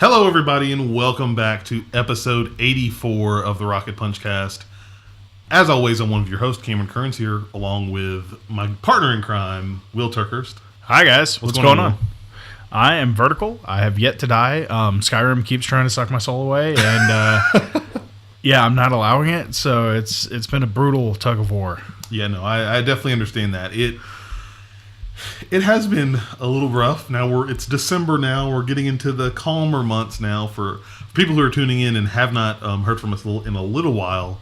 Hello, everybody, and welcome back to episode 84 of the Rocket Punch Cast. As always, I'm one of your hosts, Cameron Kearns, here, along with my partner in crime, Will Turkhurst. Hi, guys. What's going on? Will? I am vertical. I have yet to die. Skyrim keeps trying to suck my soul away, and yeah, I'm not allowing it. So it's been a brutal tug of war. Yeah, no, I definitely understand that. It has been a little rough. Now it's December now. We're getting into the calmer months now for people who are tuning in and have not heard from us in a little while.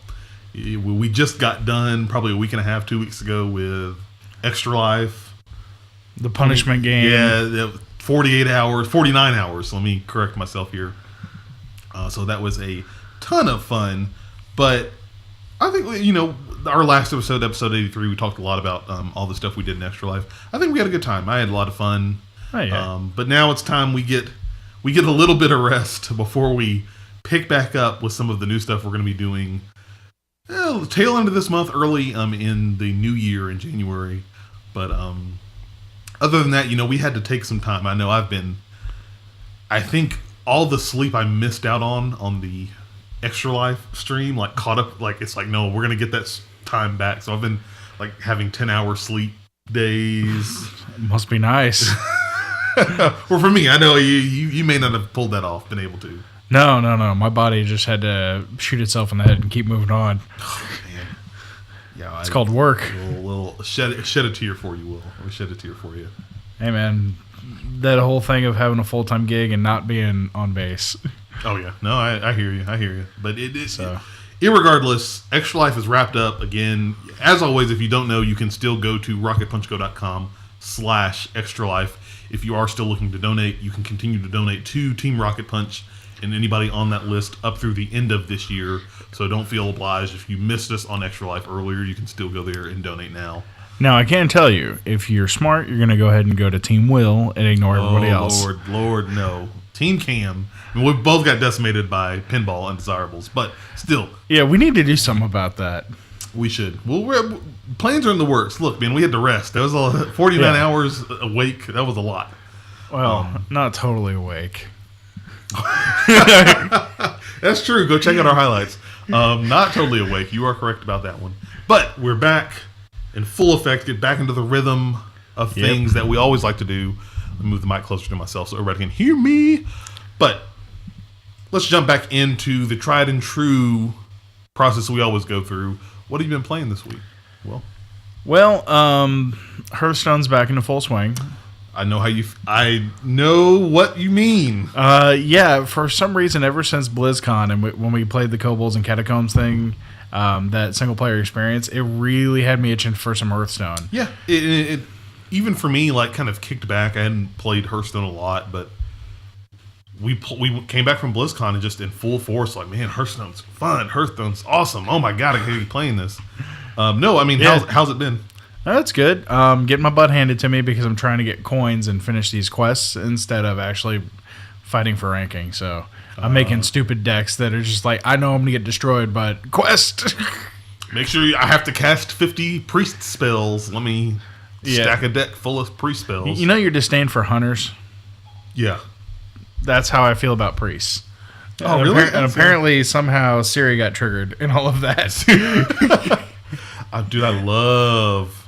We just got done probably a week and a half, 2 weeks ago with Extra Life. The punishment game. Yeah, 48 hours, 49 hours. Let me correct myself here. So that was a ton of fun. But I think, our last episode 83, we talked a lot about all the stuff we did in Extra Life. I think we had a good time. I had a lot of fun. Oh, yeah. But now it's time we get a little bit of rest before we pick back up with some of the new stuff we're going to be doing. Tail end of this month, early in the new year in January. But other than that, we had to take some time. I know I think all the sleep I missed out on the Extra Life stream, caught up. It's no, we're going to get that time back. So I've been having 10-hour sleep days. It must be nice. Well, for me, I know you may not have pulled that off, been able to. No. My body just had to shoot itself in the head and keep moving on. Oh, man. Yeah, it's called work. A little shed a tear for you, Will. I'll shed a tear for you. Hey, man, that whole thing of having a full-time gig and not being on base. Oh, yeah. No, I hear you. But irregardless, Extra Life is wrapped up again. As always, if you don't know, you can still go to rocketpunchgo.com/Extra Life. If you are still looking to donate, you can continue to donate to Team Rocket Punch and anybody on that list up through the end of this year. So don't feel obliged. If you missed us on Extra Life earlier, you can still go there and donate now. Now, I can tell you, if you're smart, you're going to go ahead and go to Team Will and ignore everybody else. Lord, no. Team Cam. I mean, we both got decimated by pinball undesirables, but still. Yeah, we need to do something about that. We should. Well, plans are in the works. Look, man, we had to rest. That was 49 hours awake. That was a lot. Well, not totally awake. That's true. Go check out our highlights. Not totally awake. You are correct about that one. But we're back in full effect. Get back into the rhythm of things that we always like to do. Let me move the mic closer to myself so everybody can hear me. But let's jump back into the tried and true process we always go through. What have you been playing this week? Well, Hearthstone's back into full swing. I know I know what you mean. Yeah, for some reason, ever since BlizzCon and when we played the Kobolds and Catacombs thing, that single player experience, it really had me itching for some Hearthstone. Yeah, it even for me, kind of kicked back. I hadn't played Hearthstone a lot, but we came back from BlizzCon and just in full force, man, Hearthstone's fun. Hearthstone's awesome. Oh my god, I can't be playing this. No, I mean, how's it been? That's good. Getting my butt handed to me because I'm trying to get coins and finish these quests instead of actually fighting for ranking. So I'm making stupid decks that are just I know I'm going to get destroyed, but quest. Make sure I have to cast 50 priest spells. Let me stack a deck full of priest spells. You know your disdain for hunters? Yeah. That's how I feel about priests. Oh, really? And apparently somehow Siri got triggered in all of that. Dude, I love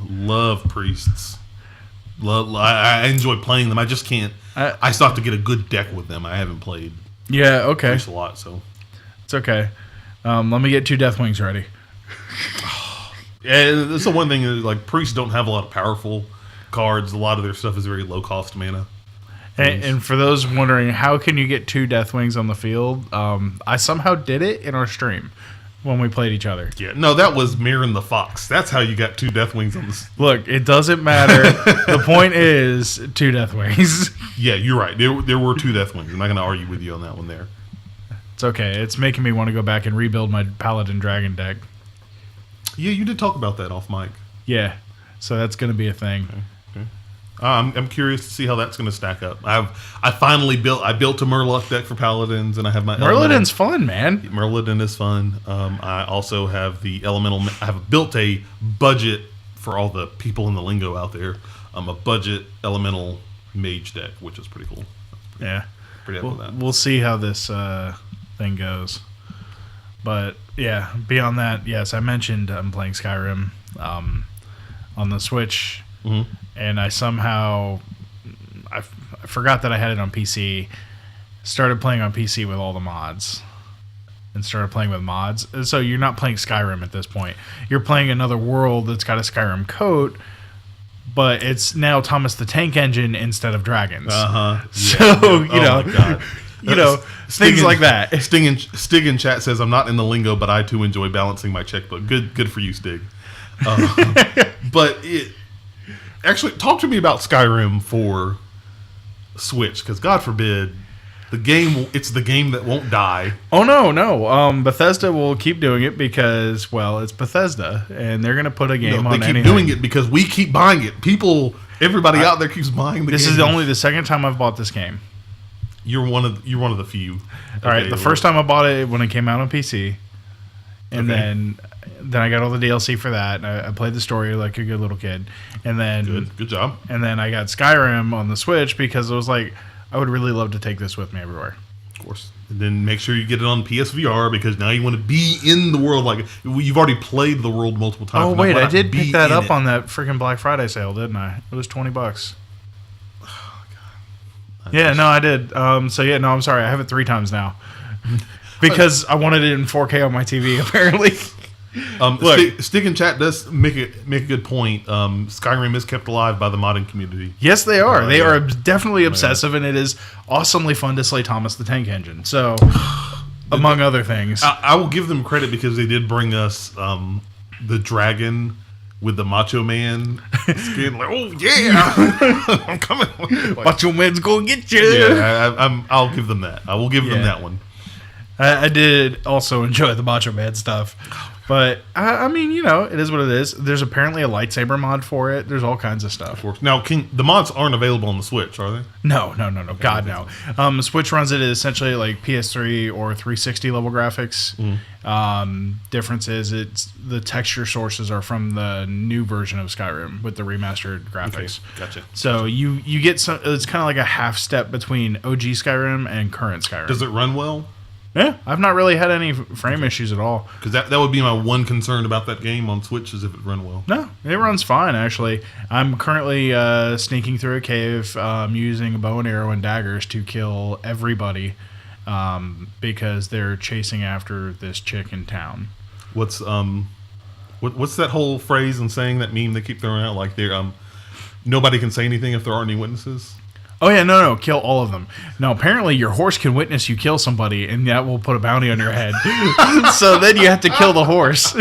priests. I enjoy playing them. I just can't. I still have to get a good deck with them. I haven't played. Yeah, okay. Priests a lot, so it's okay. Let me get 2 Deathwings ready. Yeah, that's the one thing is priests don't have a lot of powerful cards. A lot of their stuff is very low cost mana. And for those wondering, how can you get 2 Deathwings on the field? I somehow did it in our stream when we played each other. Yeah, no, that was Mirren the Fox. That's how you got 2 Deathwings on this. Look, it doesn't matter. The point is 2 Deathwings. Yeah, you're right. There were 2 Deathwings. I'm not going to argue with you on that one there. It's okay. It's making me want to go back and rebuild my Paladin Dragon deck. Yeah, you did talk about that off mic. Yeah, so that's going to be a thing. Okay. I'm curious to see how that's going to stack up. I built a Murloc deck for Paladins, and I have my Merlin's fun, man. Merlin is fun. I also have the Elemental. I have built a budget for all the people in the lingo out there. A budget Elemental Mage deck, which is pretty cool. Yeah. Pretty happy with that. We'll see how this thing goes. But yeah, beyond that, yes, I mentioned I'm playing Skyrim on the Switch, and I somehow I forgot that I had it on PC. Started playing on PC with all the mods. And started playing with mods. So you're not playing Skyrim at this point. You're playing another world that's got a Skyrim coat, but it's now Thomas the Tank Engine instead of dragons. So, you know, things like that. Stig in chat says, I'm not in the lingo, but I too enjoy balancing my checkbook. Good for you, Stig. But actually, talk to me about Skyrim for Switch, because God forbid, it's the game that won't die. Oh, no. Bethesda will keep doing it because, well, it's Bethesda, and they're going to put a game on anything. They keep doing it because we keep buying it. Everybody out there keeps buying the game. This is only the second time I've bought this game. You're one of the few. All right, the first time I bought it when it came out on PC, and then I got all the DLC for that. And I played the story like a good little kid, and then good job. And then I got Skyrim on the Switch because it was like, I would really love to take this with me everywhere. Of course. And then make sure you get it on PSVR because now you want to be in the world. Like, you've already played the world multiple times. Oh, wait, I did pick that up on that freaking Black Friday sale, didn't I? It was $20. Oh, God. Yeah, no, I did. I'm sorry. I have it 3 times now. Because I wanted it in 4K on my TV, apparently. Stig in chat does make a good point. Skyrim is kept alive by the modding community. Yes, they are. They are definitely obsessive, and it is awesomely fun to slay Thomas the Tank Engine. So, among other things, I will give them credit because they did bring us the dragon with the Macho Man skin. Like, oh yeah, I'm coming. Macho Man's gonna get you. Yeah, I'll give them that. I will give them that one. I did also enjoy the Macho Man stuff. But, I mean, it is what it is. There's apparently a lightsaber mod for it. There's all kinds of stuff. Of course. Now, the mods aren't available on the Switch, are they? No. God, no. Switch runs it essentially like PS3 or 360 level graphics. Difference is the texture sources are from the new version of Skyrim with the remastered graphics. Okay, gotcha. So you get some. It's kind of like a half step between OG Skyrim and current Skyrim. Does it run well? Yeah, I've not really had any frame issues at all. Because that would be my one concern about that game on Switch is if it run well. No, it runs fine, actually. I'm currently sneaking through a cave using a bow and arrow and daggers to kill everybody because they're chasing after this chick in town. What's that whole phrase and saying, that meme they keep throwing out? Like, they're nobody can say anything if there aren't any witnesses? Oh, yeah, no, kill all of them. Now, apparently your horse can witness you kill somebody, and that will put a bounty on your head. So then you have to kill the horse.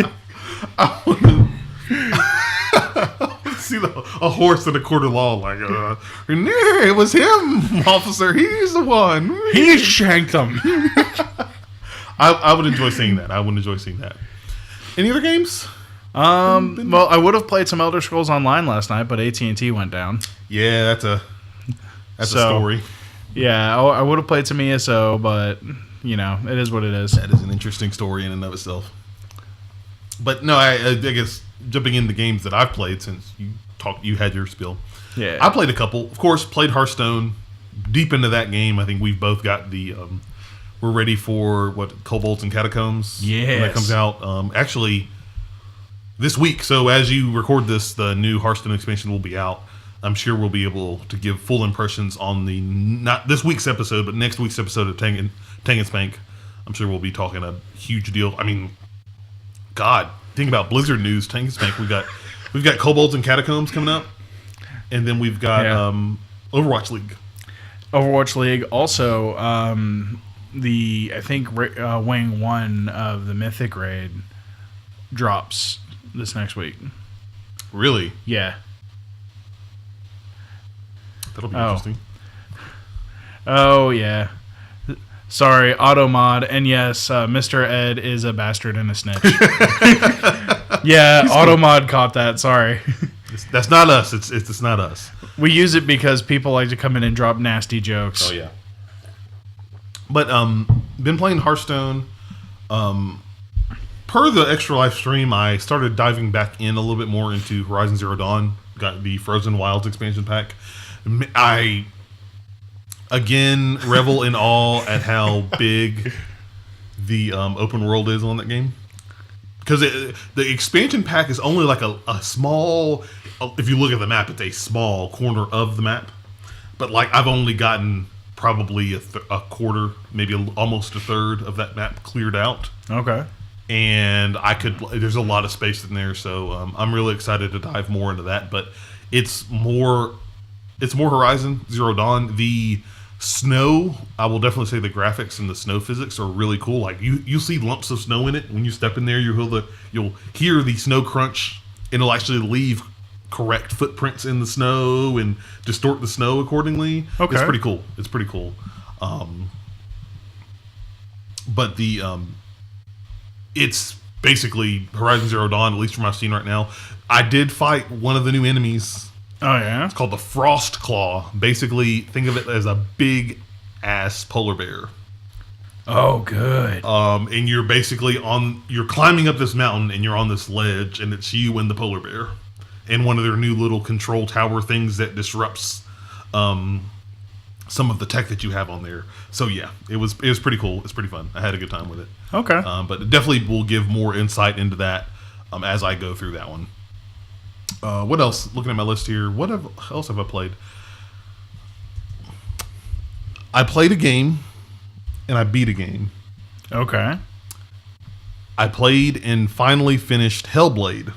See a horse in a court of law, like, it was him, officer. He's the one. He shanked them. I would enjoy seeing that. Any other games? Well, I would have played some Elder Scrolls Online last night, but AT&T went down. Yeah, that's a story. Yeah, I would have played some ESO, but, it is what it is. That is an interesting story in and of itself. But, no, I guess jumping into games that I've played since you had your spiel. Yeah. I played a couple. Of course, played Hearthstone. Deep into that game, I think we've both got the... we're ready for, Kobolds and Catacombs? Yes. When that comes out. Actually, this week. So, as you record this, the new Hearthstone expansion will be out. I'm sure we'll be able to give full impressions on not this week's episode, but next week's episode of Tang and Spank. I'm sure we'll be talking a huge deal. I mean, God, think about Blizzard news. Tang and Spank. We've got Kobolds and Catacombs coming up, and then we've got Overwatch League. Overwatch League. Also, I think Wing 1 of the Mythic Raid drops this next week. Really? Yeah. That'll be interesting. Oh, yeah. Sorry, Automod. And yes, Mr. Ed is a bastard and a snitch. Yeah, Automod caught that. Sorry. That's not us. It's not us. We use it because people like to come in and drop nasty jokes. Oh, yeah. But, been playing Hearthstone. Per the Extra Life stream, I started diving back in a little bit more into Horizon Zero Dawn. Got the Frozen Wilds expansion pack. I Again, revel in awe at how big the open world is on that game. Because the expansion pack is only like a small, if you look at the map, it's a small corner of the map. But like I've only gotten probably a quarter, maybe almost a third of that map cleared out. Okay. And there's a lot of space in there, so I'm really excited to dive more into that. But it's more Horizon Zero Dawn. The snow, I will definitely say the graphics and the snow physics are really cool. Like you see lumps of snow in it. When you step in there, you'll hear the snow crunch, and it'll actually leave correct footprints in the snow and distort the snow accordingly. Okay. It's pretty cool. But it's basically Horizon Zero Dawn, at least from what I've seen right now. I did fight one of the new enemies. Oh, yeah? It's called the Frost Claw. Basically, think of it as a big ass polar bear. Oh, good. And you're basically you're climbing up this mountain and you're on this ledge, and it's you and the polar bear. And one of their new little control tower things that disrupts some of the tech that you have on there. So yeah, it was pretty cool. It's pretty fun. I had a good time with it. Okay. But it definitely will give more insight into that as I go through that one. What else? Looking at my list here, else have I played? I played a game, and I beat a game. Okay. I played and finally finished Hellblade.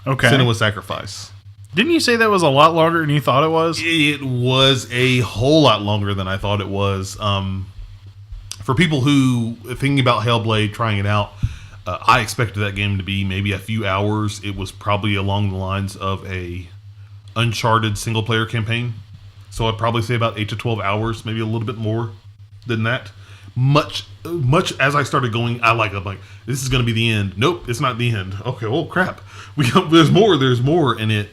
Okay. Senua's Sacrifice. Didn't you say that was a lot longer than you thought it was? It was a whole lot longer than I thought it was. For people who are thinking about Hellblade, trying it out, I expected that game to be maybe a few hours. It was probably along the lines of a Uncharted single-player campaign. So I'd probably say about 8 to 12 hours, maybe a little bit more than that. Much as I started going, I'm like, this is going to be the end. Nope, it's not the end. Okay, oh crap. There's more, and it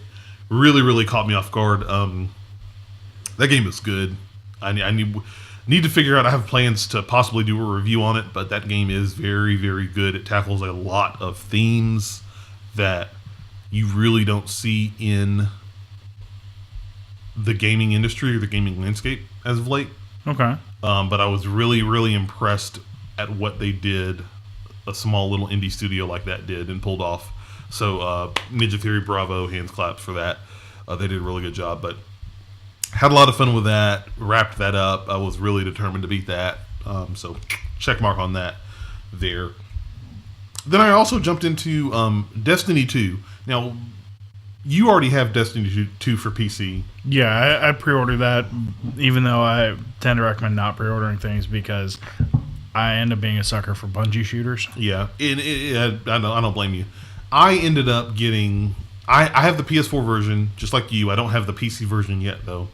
really, really caught me off guard. That game is good. I need to figure out. I have plans to possibly do a review on it, but that game is very, very good. It tackles a lot of themes that you really don't see in the gaming industry or the gaming landscape as of late. Okay. But I was really, really impressed at what they did. A small little indie studio like that did and pulled off. So Ninja Theory, bravo, hands claps for that. They did a really good job, but had a lot of fun with that. Wrapped that up. I was really determined to beat that. So check mark on that there. Then I also jumped into Destiny 2. Now, you already have Destiny 2 for PC. Yeah, I pre-ordered that, even though I tend to recommend not pre-ordering things because I end up being a sucker for bungee shooters. Yeah, I don't blame you. I ended up getting... I have the PS4 version, just like you. I don't have the PC version yet, though.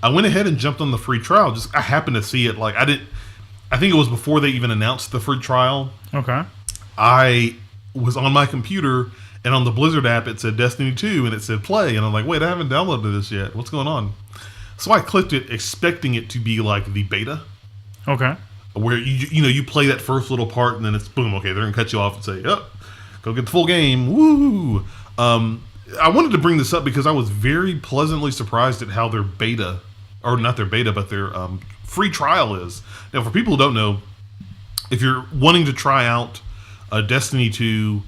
I went ahead and jumped on the free trial. I happened to see it. I think it was before they even announced the free trial. Okay. I was on my computer, and on the Blizzard app, it said Destiny 2, and it said play. And I'm like, wait, I haven't downloaded this yet. What's going on? So I clicked it, expecting it to be like the beta. Okay. Where you play that first little part, and then it's boom. Okay, they're gonna cut you off and say, "Oh, go get the full game." Woo! I wanted to bring this up because I was very pleasantly surprised at how their beta, or not their beta, but their free trial is. Now, for people who don't know, if you're wanting to try out Destiny 2,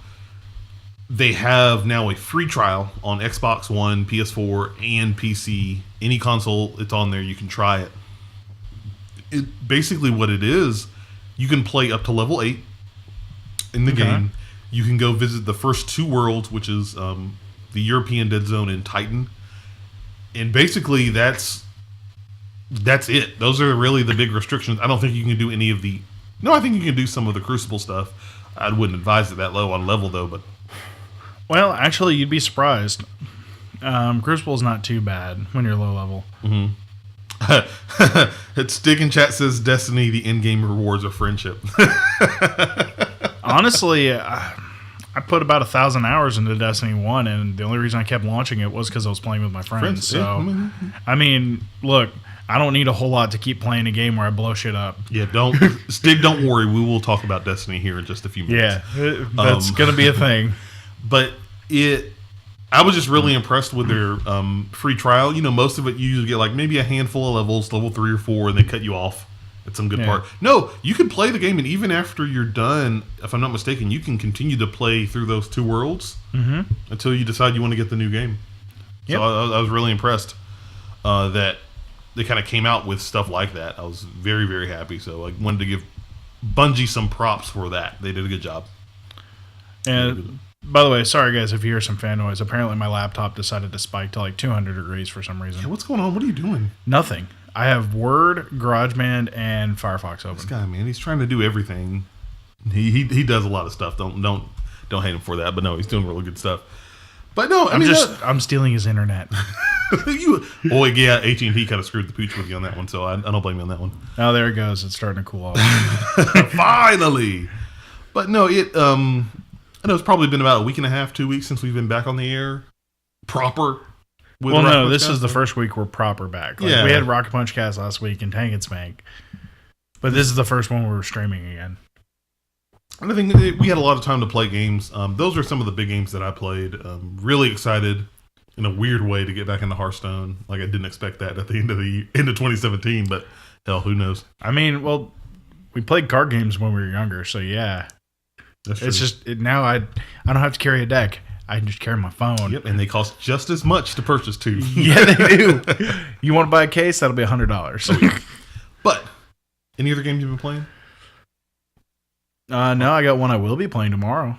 they have now a free trial on Xbox One, PS4, and PC. Any console, it's on there. You can try it. Basically what it is, you can play up to level 8 in the game. You can go visit the first 2 worlds, which is the European Dead Zone and Titan. And basically that's it. Those are really the big restrictions. I don't think you can do any of the... No, I think you can do some of the Crucible stuff. I wouldn't advise it that low on level, though, but... Well, actually, you'd be surprised. Crucible's not too bad when you're low level. Mm-hmm. Stick in chat says Destiny, the in-game rewards are friendship. Honestly, I put about 1,000 hours into Destiny 1, and the only reason I kept launching it was because I was playing with my friends. So, I mean, look, I don't need a whole lot to keep playing a game where I blow shit up. Yeah, Stig, don't worry. We will talk about Destiny here in just a few minutes. Yeah, that's going to be a thing. But I was just really impressed with their free trial. You know, most of it you usually get like maybe a handful of levels, level 3 or 4, and they cut you off at some good part. No, you can play the game, and even after you're done, if I'm not mistaken, you can continue to play through those 2 worlds until you decide you want to get the new game. So I was really impressed that they kind of came out with stuff like that. I was very, very happy. So I wanted to give Bungie some props for that. They did a good job. And by the way, sorry guys if you hear some fan noise. Apparently my laptop decided to spike to like 200 degrees for some reason. Yeah, what's going on? What are you doing? Nothing. I have Word, GarageBand, and Firefox open. This guy, man, he's trying to do everything. He does a lot of stuff. Don't hate him for that. But no, he's doing really good stuff. But no, I'm stealing his internet. AT&T kind of screwed the pooch with you on that one, so I don't blame you on that one. Oh, there it goes. It's starting to cool off. Finally. But no, I know it's probably been about a week and a half, 2 weeks since we've been back on the air proper. Well, no, this is the first week we're proper back. We had Rocket Punch Cast last week and Tank and Spank, but this is the first one we're streaming again. And I think we had a lot of time to play games. Those are some of the big games that I played. Really excited in a weird way to get back into Hearthstone. Like I didn't expect that at the end of 2017, but hell, who knows? I mean, well, we played card games when we were younger, so yeah. That's true. It's just now I don't have to carry a deck. I can just carry my phone. Yep, and they cost just as much to purchase too. Yeah, they do. You want to buy a case? That'll be $100. But any other games you've been playing? No, I got one I will be playing tomorrow.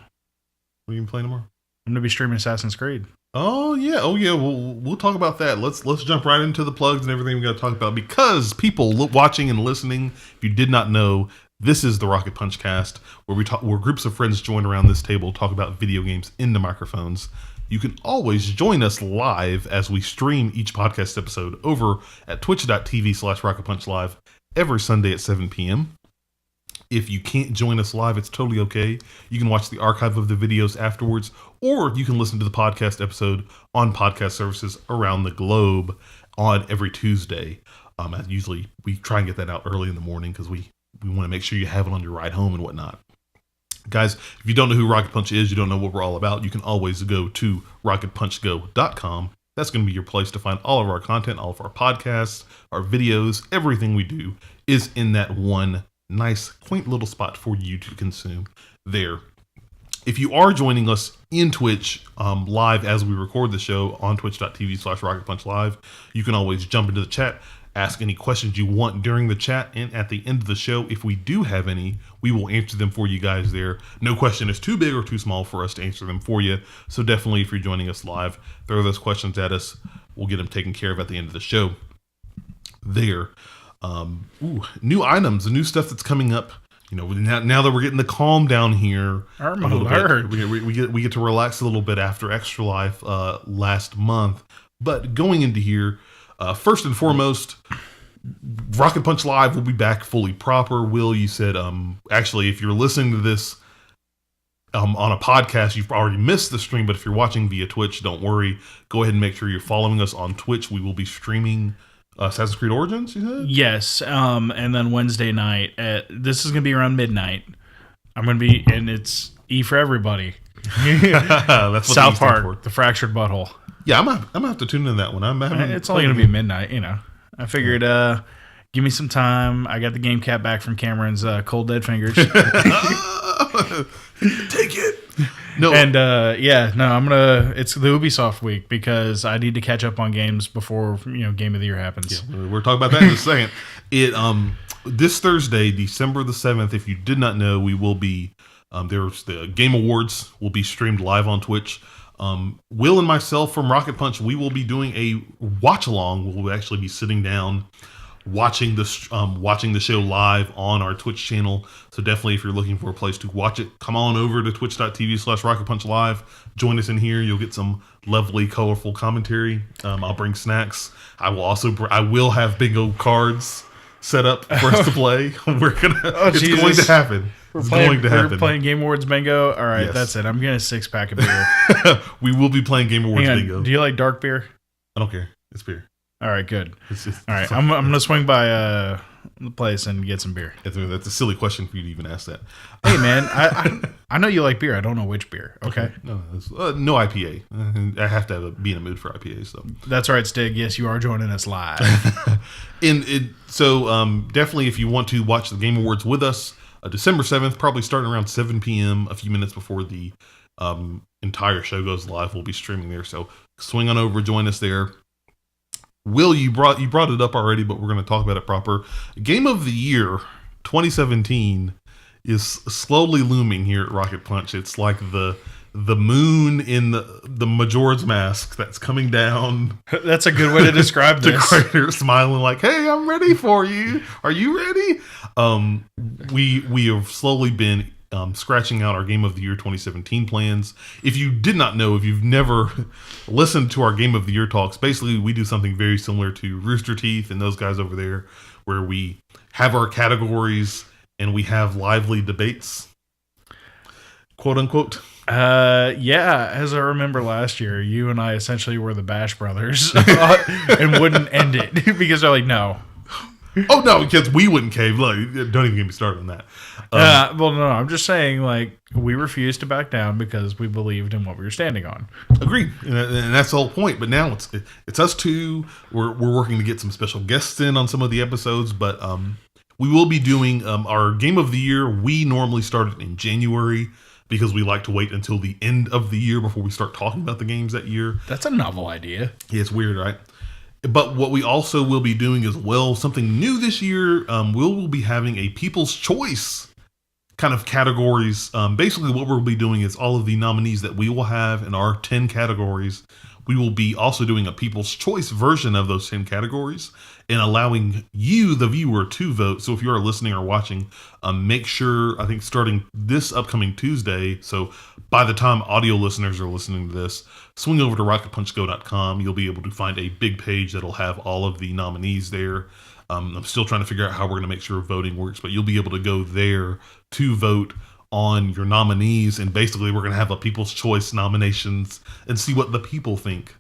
What are you playing tomorrow? I'm gonna be streaming Assassin's Creed. Oh yeah. We'll talk about that. Let's jump right into the plugs and everything we got to talk about, because people watching and listening, if you did not know, this is the Rocket Punch Cast, where groups of friends join around this table, talk about video games into microphones. You can always join us live as we stream each podcast episode over at twitch.tv/rocketpunchlive every Sunday at 7 p.m. If you can't join us live, it's totally okay. You can watch the archive of the videos afterwards, or you can listen to the podcast episode on podcast services around the globe on every Tuesday. Usually we try and get that out early in the morning because we want to make sure you have it on your ride home and whatnot. Guys, if you don't know who Rocket Punch is, you don't know what we're all about, you can always go to rocketpunchgo.com. That's going to be your place to find all of our content, all of our podcasts, our videos, everything we do is in that one nice, quaint little spot for you to consume there. If you are joining us in Twitch live as we record the show on twitch.tv/rocketpunchlive, you can always jump into the chat, ask any questions you want during the chat, and at the end of the show, if we do have any, we will answer them for you guys there. No question is too big or too small for us to answer them for you, so definitely if you're joining us live, throw those questions at us. We'll get them taken care of at the end of the show there. New items, the new stuff that's coming up. You know, now that we're getting the calm down here a little bit, we get to relax a little bit after Extra Life last month. But going into here, first and foremost, Rocket Punch Live will be back fully proper. Will, you said, actually, if you're listening to this on a podcast, you've already missed the stream. But if you're watching via Twitch, don't worry. Go ahead and make sure you're following us on Twitch. We will be streaming Assassin's Creed Origins, you said? Yes, and then Wednesday night, this is going to be around midnight. I'm going to be, and it's E for everybody. That's what South Park, The Fractured Butthole. Yeah, I'm gonna have to tune into that one. It's only going to be midnight, you know. I figured, give me some time. I got the game cap back from Cameron's Cold Dead Fingers. Take it. No. And I'm gonna. It's the Ubisoft week because I need to catch up on games before Game of the Year happens. Yeah, we're talking about that in a second. This Thursday, December the 7th. If you did not know, we will be there's the Game Awards will be streamed live on Twitch. Will and myself from Rocket Punch, we will be doing a watch along. We'll actually be sitting down watching the show live on our Twitch channel. So definitely, if you're looking for a place to watch it, come on over to twitch.tv/rocketpunchlive. Join us in here. You'll get some lovely, colorful commentary. I'll bring snacks. I will have bingo cards set up for us to play. It's going to happen. We're playing Game Awards bingo. All right, yes. That's it. I'm getting a 6-pack of beer. We will be playing Game Awards bingo. Do you like dark beer? I don't care. It's beer. All right, good. All right, I'm gonna swing by the place and get some beer. That's a silly question for you to even ask that. Hey, man, I know you like beer. I don't know which beer. Okay. No, no IPA. I have to be in a mood for IPA. So that's right, Stig. Yes, you are joining us live. So definitely, if you want to watch the Game Awards with us, December 7th, probably starting around 7 p.m., a few minutes before the entire show goes live, we'll be streaming there. So swing on over, join us there. Will, you brought it up already, but we're going to talk about it proper. Game of the Year 2017 is slowly looming here at Rocket Punch. It's like the moon in the Majora's Mask that's coming down. That's a good way to describe the this. crater, smiling like, "Hey, I'm ready for you. Are you ready?" We have slowly been scratching out our Game of the Year 2017 plans. If you did not know, if you've never listened to our Game of the Year talks, basically we do something very similar to Rooster Teeth and those guys over there, where we have our categories and we have lively debates, quote unquote. Yeah, as I remember last year, you and I essentially were the Bash Brothers and wouldn't end it because they're like, no. Oh, no, because we wouldn't cave. Look, don't even get me started on that. Well, no, I'm just saying, like, we refused to back down because we believed in what we were standing on. Agreed. And that's the whole point. But now it's us two. We're working to get some special guests in on some of the episodes, but we will be doing our Game of the Year. We normally start it in January because we like to wait until the end of the year before we start talking about the games that year. That's a novel idea. Yeah, it's weird, right? But what we also will be doing as well, something new this year, we'll be having a People's Choice kind of categories. Basically, what we'll be doing is all of the nominees that we will have in our 10 categories. We will be also doing a People's Choice version of those 10 categories and allowing you, the viewer, to vote. So if you are listening or watching, make sure, I think starting this upcoming Tuesday, so by the time audio listeners are listening to this, swing over to rocketpunchgo.com. You'll be able to find a big page that'll have all of the nominees there. I'm still trying to figure out how we're going to make sure voting works, but you'll be able to go there to vote on your nominees, and basically we're going to have a People's Choice nominations and see what the people think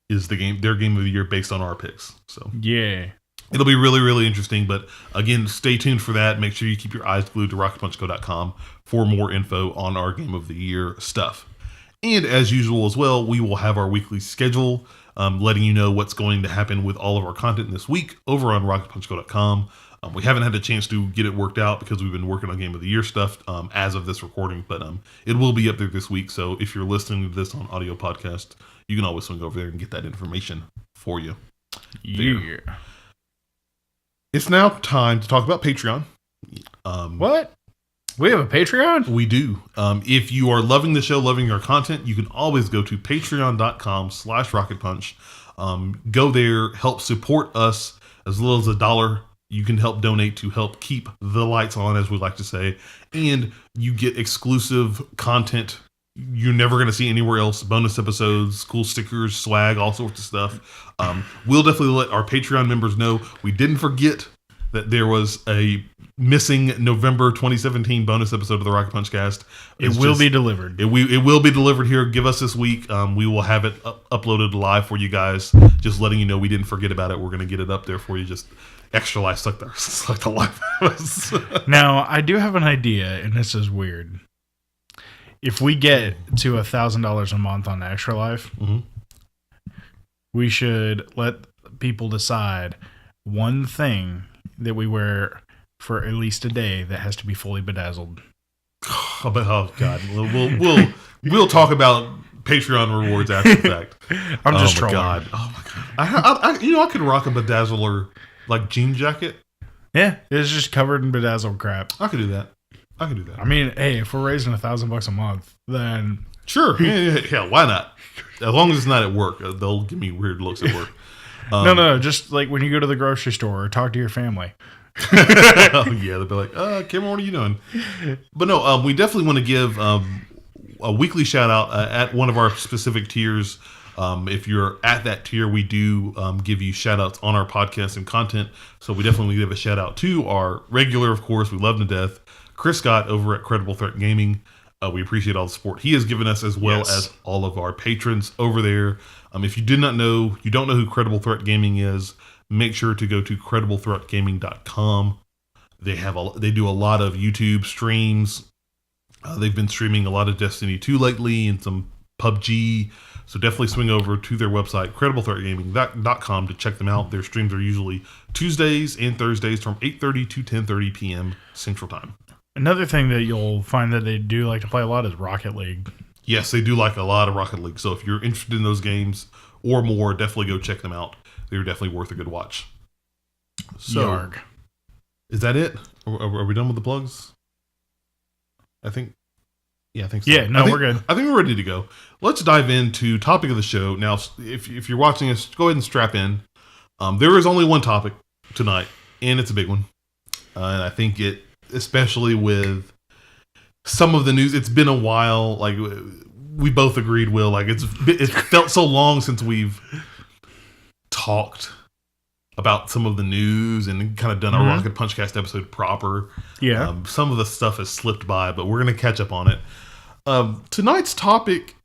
is their game of the year based on our picks. So yeah, it'll be really, really interesting. But again, stay tuned for that. Make sure you keep your eyes glued to rocketpunchgo.com for more info on our game of the year stuff. And as usual as well, we will have our weekly schedule, letting you know what's going to happen with all of our content this week over on rocketpunchgo.com. We haven't had a chance to get it worked out because we've been working on Game of the Year stuff as of this recording, but it will be up there this week. So if you're listening to this on audio podcast, you can always swing over there and get that information for you. Yeah. It's now time to talk about Patreon. What? We have a Patreon? We do. If you are loving the show, loving our content, you can always go to patreon.com/rocketpunch. Go there, help support us as little as $1. You can help donate to help keep the lights on, as we like to say, and you get exclusive content you're never going to see anywhere else. Bonus episodes, cool stickers, swag, all sorts of stuff. We'll definitely let our Patreon members know. We didn't forget that there was a missing November 2017 bonus episode of the Rocket Punch Cast. It will be delivered. It will be delivered here. Give us this week. We will have it uploaded live for you guys. Just letting you know we didn't forget about it. We're going to get it up there for you. Just extra life, suck the life out of us. Now, I do have an idea, and this is weird. If we get to $1,000 a month on Extra Life, we should let people decide one thing that we wear for at least a day that has to be fully bedazzled. Oh God, we'll talk about Patreon rewards after the fact. I'm just trolling. God. Oh my God! I could rock a bedazzler like jean jacket. Yeah, it's just covered in bedazzled crap. I could do that. I mean, hey, if we're raising $1,000 a month, then sure, yeah, why not? As long as it's not at work, they'll give me weird looks at work. No, just like when you go to the grocery store or talk to your family. Oh, yeah, they'll be like, Cameron, what are you doing? But no, we definitely want to give a weekly shout out at one of our specific tiers. If you're at that tier, we do give you shout outs on our podcast and content. So we definitely give a shout out to our regular, of course, we love him to death, Chris Scott over at Credible Threat Gaming. We appreciate all the support he has given us, as well as all of our patrons over there. If you did not know, you don't know who Credible Threat Gaming is, make sure to go to crediblethrotgaming.com. They do a lot of YouTube streams. They've been streaming a lot of Destiny 2 lately and some PUBG. So definitely swing over to their website, crediblethrotgaming.com, to check them out. Their streams are usually Tuesdays and Thursdays from 8:30 to 10:30 p.m. Central Time. Another thing that you'll find that they do like to play a lot is Rocket League. Yes, they do like a lot of Rocket League. So if you're interested in those games or more, definitely go check them out. They're definitely worth a good watch. So, Yarg. Is that it? Are we done with the plugs? I think so. Yeah, no, we're good. I think we're ready to go. Let's dive into topic of the show. Now, if you're watching us, go ahead and strap in. There is only one topic tonight, and it's a big one. And I think especially with some of the news, it's been a while. Like, we both agreed, Will, like it felt so long since we've talked about some of the news and kind of done a Rocket Punchcast episode proper. Yeah. Some of the stuff has slipped by, but we're going to catch up on it. Tonight's topic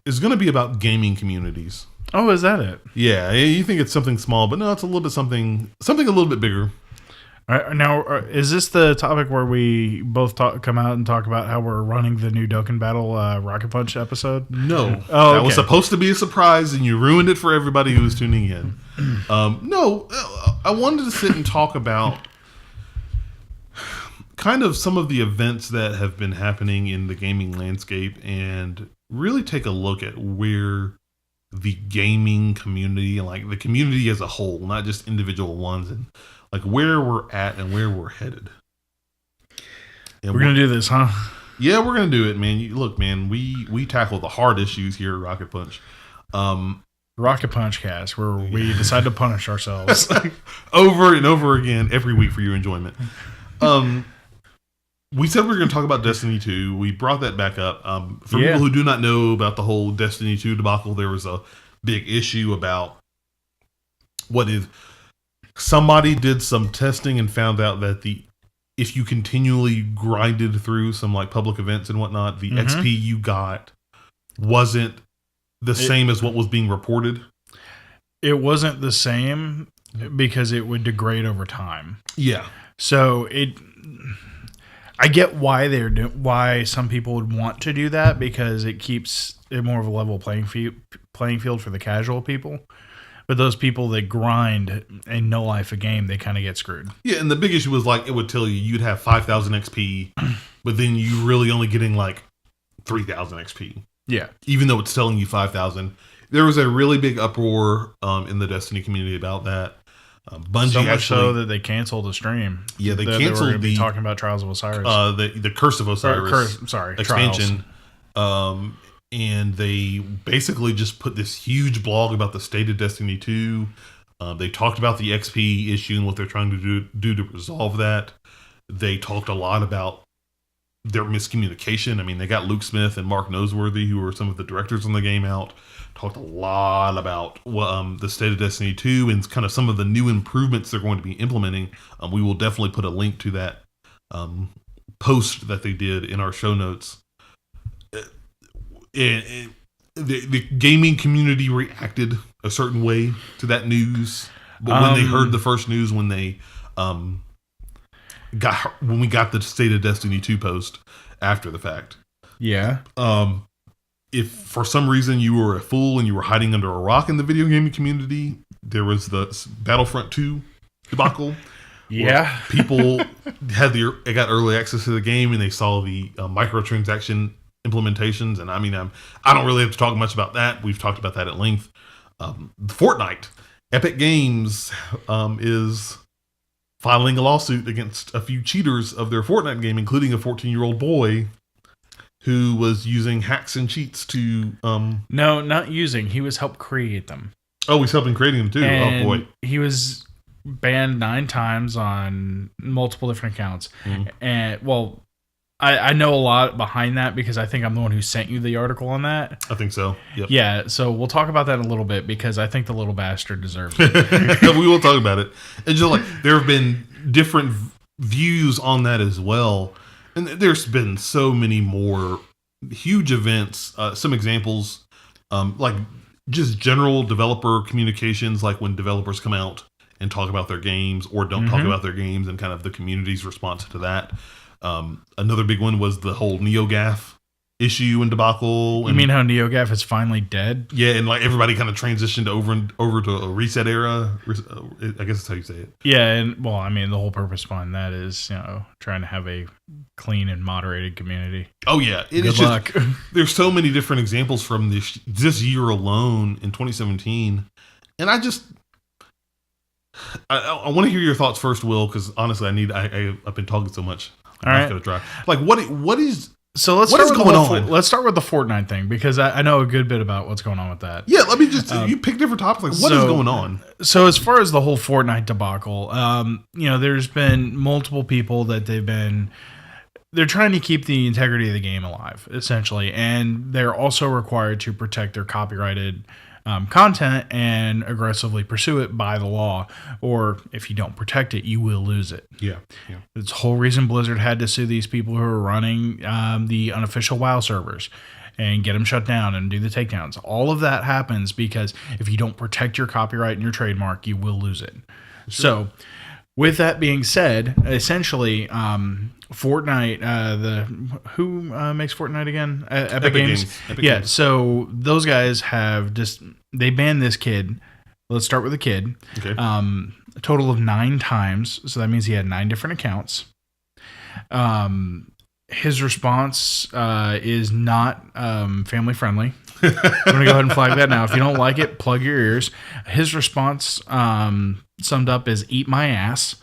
is going to be about gaming communities. Oh, is that it? Yeah, you think it's something small, but no, it's a little bit something a little bit bigger. All right, now, is this the topic where we both come out and talk about how we're running the new Dokkan Battle Rocket Punch episode? No. Oh, okay. That was supposed to be a surprise, and you ruined it for everybody who was tuning in. No, I wanted to sit and talk about kind of some of the events that have been happening in the gaming landscape and really take a look at where the gaming community, like the community as a whole, not just individual ones, and like where we're at and where we're headed. And we're going to do this, huh? Yeah, we're going to do it, man. Look, man, we tackle the hard issues here at Rocket Punch. Rocket Punch Cast, where we decide to punish ourselves. Over and over again every week for your enjoyment. We said we were going to talk about Destiny 2. We brought that back up. For people who do not know about the whole Destiny 2 debacle, there was a big issue about somebody did some testing and found out that if you continually grinded through some like public events and whatnot, the XP you got wasn't the same as what was being reported. It wasn't the same because it would degrade over time. Yeah. So I get why some people would want to do that, because it keeps it more of a level playing field for the casual people. But those people that grind and no life a game, they kind of get screwed. Yeah, and the big issue was like it would tell you you'd have 5,000 XP, but then you really only getting like 3,000 XP. Yeah, even though it's telling you 5,000. There was a really big uproar in the Destiny community about that. Bungie so much actually, so that they canceled the stream. Yeah, they canceled they were be talking about Trials of Osiris. The Curse of Osiris. Expansion. Trials. And they basically just put this huge blog about the state of Destiny 2. They talked about the XP issue and what they're trying to do to resolve that. They talked a lot about their miscommunication. I mean, they got Luke Smith and Mark Noseworthy, who are some of the directors on the game, out. Talked a lot about the state of Destiny 2 and kind of some of the new improvements they're going to be implementing. We will definitely put a link to that post that they did in our show notes. The gaming community reacted a certain way to that news, but when they heard the first news, when we got the State of Destiny 2 post after the fact, if for some reason you were a fool and you were hiding under a rock in the video gaming community, there was the Battlefront 2 debacle. Yeah, people got early access to the game and they saw the microtransaction implementations, and I mean, I don't really have to talk much about that. We've talked about that at length. Fortnite, Epic Games is filing a lawsuit against a few cheaters of their Fortnite game, including a 14-year-old boy who was using hacks and cheats to... No, not using. He was helped create them. Oh, he's helping creating them too. And oh, boy. He was banned 9 times on multiple different accounts. And, well... I know a lot behind that because I think I'm the one who sent you the article on that. I think so. Yep. Yeah, so we'll talk about that in a little bit because I think the little bastard deserves it. We will talk about it. And just like there have been different views on that as well. And there's been so many more huge events. Some examples, like just general developer communications, like when developers come out and talk about their games or don't talk about their games, and kind of the community's response to that. Another big one was the whole NeoGAF issue and debacle. You mean how NeoGAF is finally dead? Yeah, and like everybody kind of transitioned over to a reset era. I guess that's how you say it. Yeah, and well, I mean, the whole purpose behind that is, trying to have a clean and moderated community. Oh yeah, Good luck. There's so many different examples from this year alone in 2017, and I want to hear your thoughts first, Will, because honestly, I've been talking so much. I'm gonna try. Like, what is? So let's what start is with going on? Let's start with the Fortnite thing, because I know a good bit about what's going on with that. Yeah, let me just you pick different topics. Like, what is going on? So as far as the whole Fortnite debacle, there's been multiple people that they're trying to keep the integrity of the game alive, essentially, and they're also required to protect their copyrighted content and aggressively pursue it by the law, or if you don't protect it, you will lose it. Yeah. It's the whole reason Blizzard had to sue these people who are running the unofficial WoW servers and get them shut down and do the takedowns. All of that happens because if you don't protect your copyright and your trademark, you will lose it. Sure. So with that being said, essentially, Fortnite, who makes Fortnite again? Epic Games. Epic Games. So those guys they banned this kid. Let's start with the kid. Okay. A total of 9 times. So that means he had 9 different accounts. His response is not family friendly. I'm going to go ahead and flag that now. If you don't like it, plug your ears. His response summed up as "eat my ass,"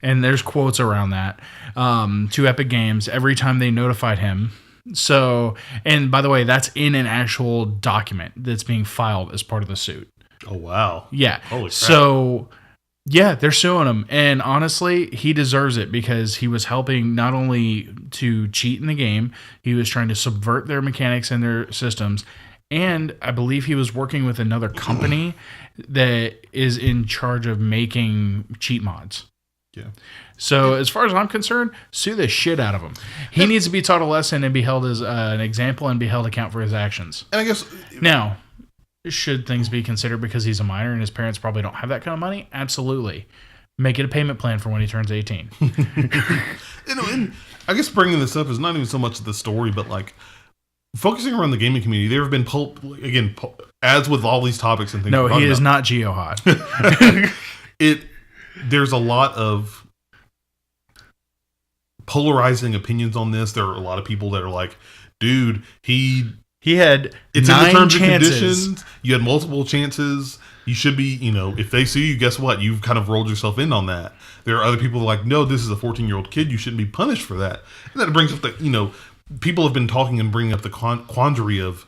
and there's quotes around that to Epic Games every time they notified him. So, and by the way, that's in an actual document that's being filed as part of the suit. Oh wow! Yeah. Holy crap. So, yeah, they're suing him, and honestly, he deserves it because he was helping not only to cheat in the game, he was trying to subvert their mechanics and their systems. And I believe he was working with another company that is in charge of making cheat mods. Yeah. So as far as I'm concerned, sue the shit out of him. He needs to be taught a lesson and be held as an example and be held account for his actions. And I guess now, should things be considered because he's a minor and his parents probably don't have that kind of money? Absolutely. Make it a payment plan for when he turns 18. And I guess bringing this up is not even so much the story, but like focusing around the gaming community. There have been as with all these topics and things. No, he is not geo-hot. There's a lot of polarizing opinions on this. There are a lot of people that are like, dude, he had it's 9 in the terms chances. and conditions. You had multiple chances. You should be, if they sue you, guess what? You've kind of rolled yourself in on that. There are other people like, no, this is a 14-year-old kid. You shouldn't be punished for that. And that brings up people have been talking and bringing up the quandary of,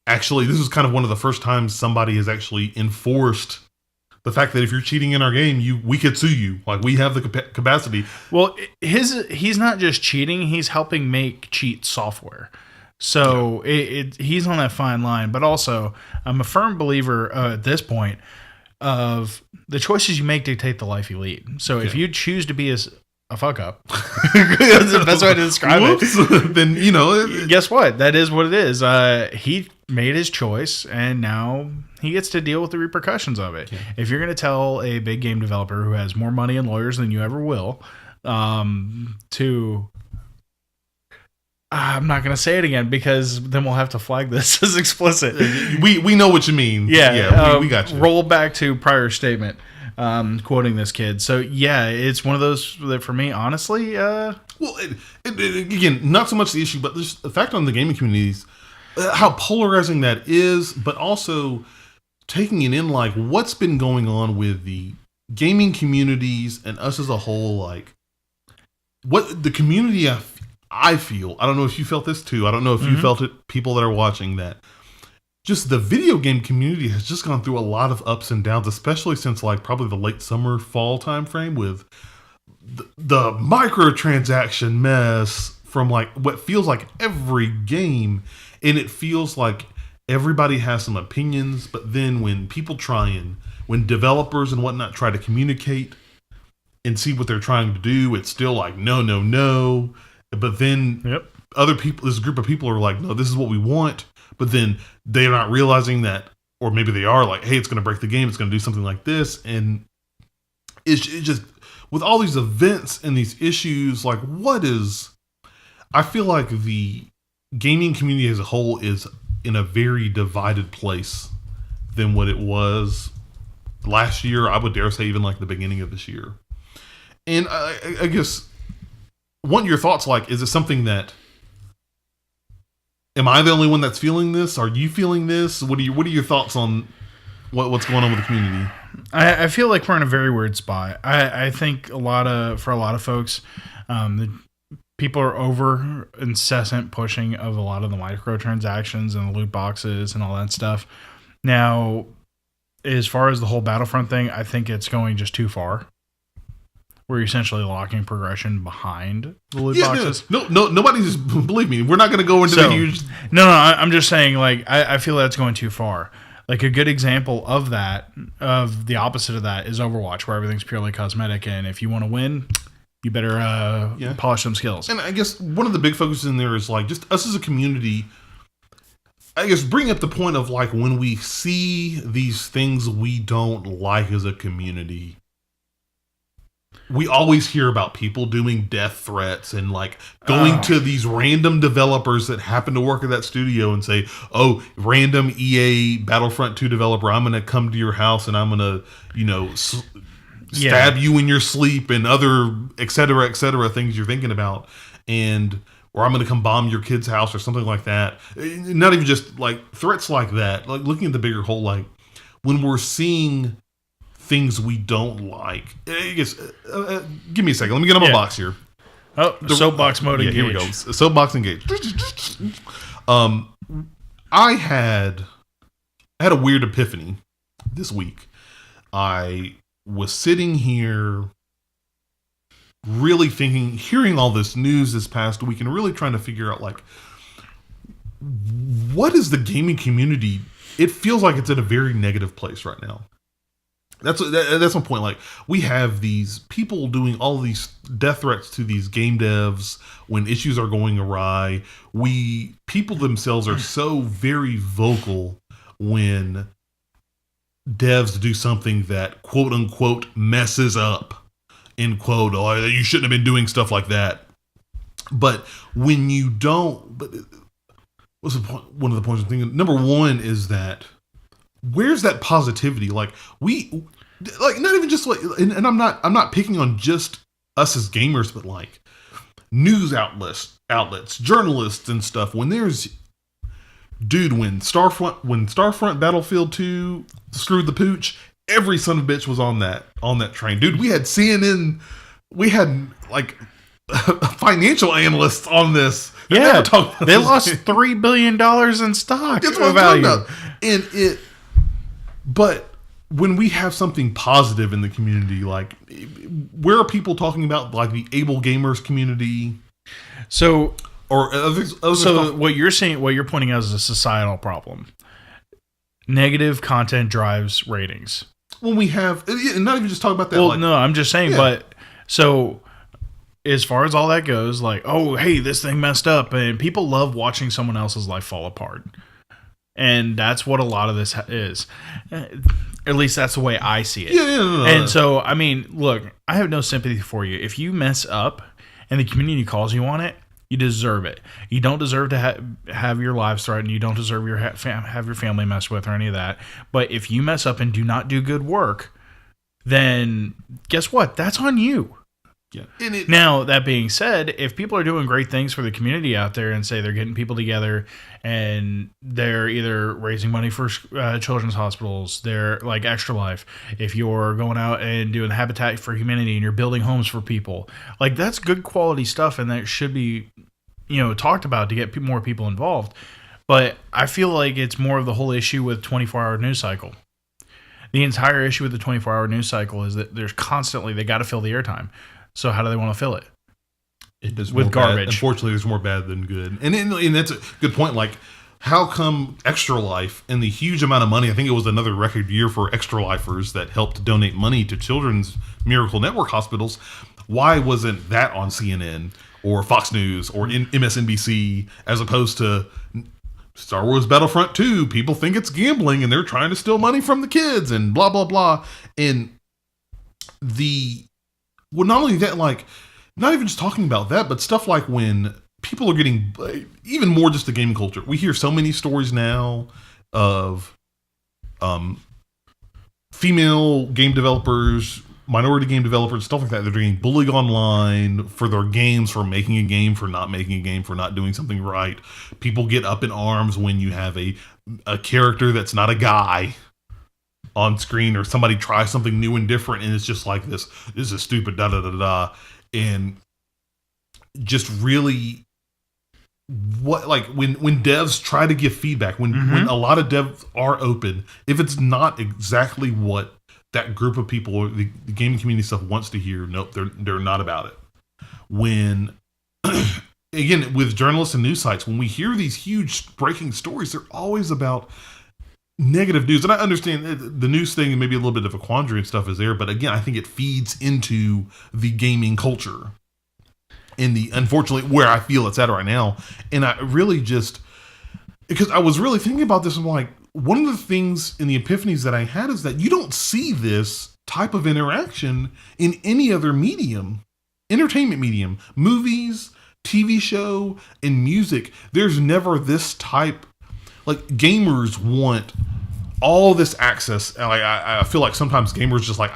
actually, this is kind of one of the first times somebody has actually enforced the fact that if you're cheating in our game, we could sue you. Like, we have the capacity. Well, he's not just cheating; he's helping make cheat software. So he's on that fine line. But also, I'm a firm believer at this point of the choices you make dictate the life you lead. So if you choose to be a fuck up, that's the best way to describe it. Then guess what? That is what it is. He made his choice, and now he gets to deal with the repercussions of it. Yeah. If you're going to tell a big game developer who has more money and lawyers than you ever will, I'm not going to say it again because then we'll have to flag this as explicit. We know what you mean. Yeah, we got you. Roll back to prior statement. Quoting this kid. So yeah, it's one of those that for me, honestly, again, not so much the issue, but just the fact on the gaming communities, how polarizing that is, but also taking it in, like what's been going on with the gaming communities and us as a whole, like what the community I feel. I don't know if you felt this too. I don't know if you felt it, people that are watching, that just the video game community has just gone through a lot of ups and downs, especially since like probably the late summer, fall time frame, with the microtransaction mess from like what feels like every game. And it feels like everybody has some opinions, but then when when developers and whatnot try to communicate and see what they're trying to do, it's still like, no. But then other people, this group of people are like, no, this is what we want. but then they're not realizing that, or maybe they are like, hey, it's going to break the game. It's going to do something like this. And it's just, with all these events and these issues, like I feel like the gaming community as a whole is in a very divided place than what it was last year. I would dare say even like the beginning of this year. And I guess, want your thoughts, like, is it something that, am I the only one that's feeling this? Are you feeling this? What are your thoughts on what's going on with the community? I feel like we're in a very weird spot. I think for a lot of folks, people are over incessant pushing of a lot of the microtransactions and the loot boxes and all that stuff. Now, as far as the whole Battlefront thing, I think it's going just too far. We're essentially locking progression behind the loot boxes. No, nobody's, believe me, we're not going to go into the huge... No, I'm just saying, like, I feel that's going too far. Like, a good example of that, of the opposite of that, is Overwatch, where everything's purely cosmetic, and if you want to win, you better polish some skills. And I guess one of the big focuses in there is, like, just us as a community, I guess bring up the point of, like, when we see these things we don't like as a community, we always hear about people doing death threats and like going to these random developers that happen to work at that studio and say, oh, random EA Battlefront 2 developer, I'm going to come to your house and I'm going to, stab you in your sleep and other et cetera, things you're thinking about. Or I'm going to come bomb your kid's house or something like that. Not even just like threats like that, like looking at the bigger whole, like when we're seeing things we don't like. I guess, give me a second. Let me get on my box here. Oh, soapbox mode engaged. Here we go. Soapbox engaged. I had a weird epiphany this week. I was sitting here really thinking, hearing all this news this past week and really trying to figure out, like, what is the gaming community? It feels like it's in a very negative place right now. That's my point. Like, we have these people doing all these death threats to these game devs when issues are going awry. People themselves are so very vocal when devs do something that quote unquote messes up, end quote. Oh, you shouldn't have been doing stuff like that. But when you don't, what's the point? One of the points I'm thinking. Number one is that, where's that positivity? Like, not even just like, and I'm not picking on just us as gamers, but like news outlets, journalists and stuff. When Starfront Battlefield 2 screwed the pooch, every son of a bitch was on that train. Dude, we had CNN, we had like financial analysts on this. Yeah, they lost $3 billion in stock. That's what I'm talking about. But when we have something positive in the community, like, where are people talking about, like, the able gamers community? So, or others what you're saying, what you're pointing out is a societal problem. Negative content drives ratings. When we have, not even just talk about that. Well, no, I'm just saying, but so as far as all that goes, like, oh, hey, this thing messed up, and people love watching someone else's life fall apart. And that's what a lot of this is. At least that's the way I see it. And so, I mean, look, I have no sympathy for you. If you mess up and the community calls you on it, you deserve it. You don't deserve to have your lives threatened. You don't deserve have your family messed with or any of that. But if you mess up and do not do good work, then guess what? That's on you. Yeah. Now, that being said, if people are doing great things for the community out there and say they're getting people together and they're either raising money for children's hospitals, they're like Extra Life, if you're going out and doing Habitat for Humanity and you're building homes for people, like, that's good quality stuff, and that should be, talked about to get more people involved. But I feel like it's more of the whole issue with 24-hour news cycle. The entire issue with the 24-hour news cycle is that there's constantly, they got to fill the airtime. So how do they want to fill it? It does with garbage. Bad. Unfortunately, there's more bad than good. And that's a good point. Like, how come Extra Life and the huge amount of money, I think it was another record year for Extra Lifers that helped donate money to Children's Miracle Network hospitals, why wasn't that on CNN or Fox News or MSNBC as opposed to Star Wars Battlefront 2, people think it's gambling and they're trying to steal money from the kids and blah, blah, blah. And not only that, like, not even just talking about that, but stuff like when people are getting, even more just the gaming culture. We hear so many stories now of female game developers, minority game developers, stuff like that. They're getting bullied online for their games, for making a game, for not making a game, for not doing something right. People get up in arms when you have a character that's not a guy on screen, or somebody tries something new and different, and it's just like this is stupid, da da da da. And just really, what, like, when devs try to give feedback, when a lot of devs are open, if it's not exactly what that group of people or the gaming community stuff wants to hear, nope, they're not about it. When again, with journalists and news sites, when we hear these huge breaking stories, they're always about negative news. And I understand the news thing and maybe a little bit of a quandary and stuff is there, but again, I think it feeds into the gaming culture and unfortunately where I feel it's at right now. And I really just, because I was really thinking about this, I'm like, one of the things in the epiphanies that I had is that you don't see this type of interaction in any other medium, entertainment medium, movies, TV show, and music. There's never this type, like, gamers want all this access. Like, I feel like sometimes gamers just like,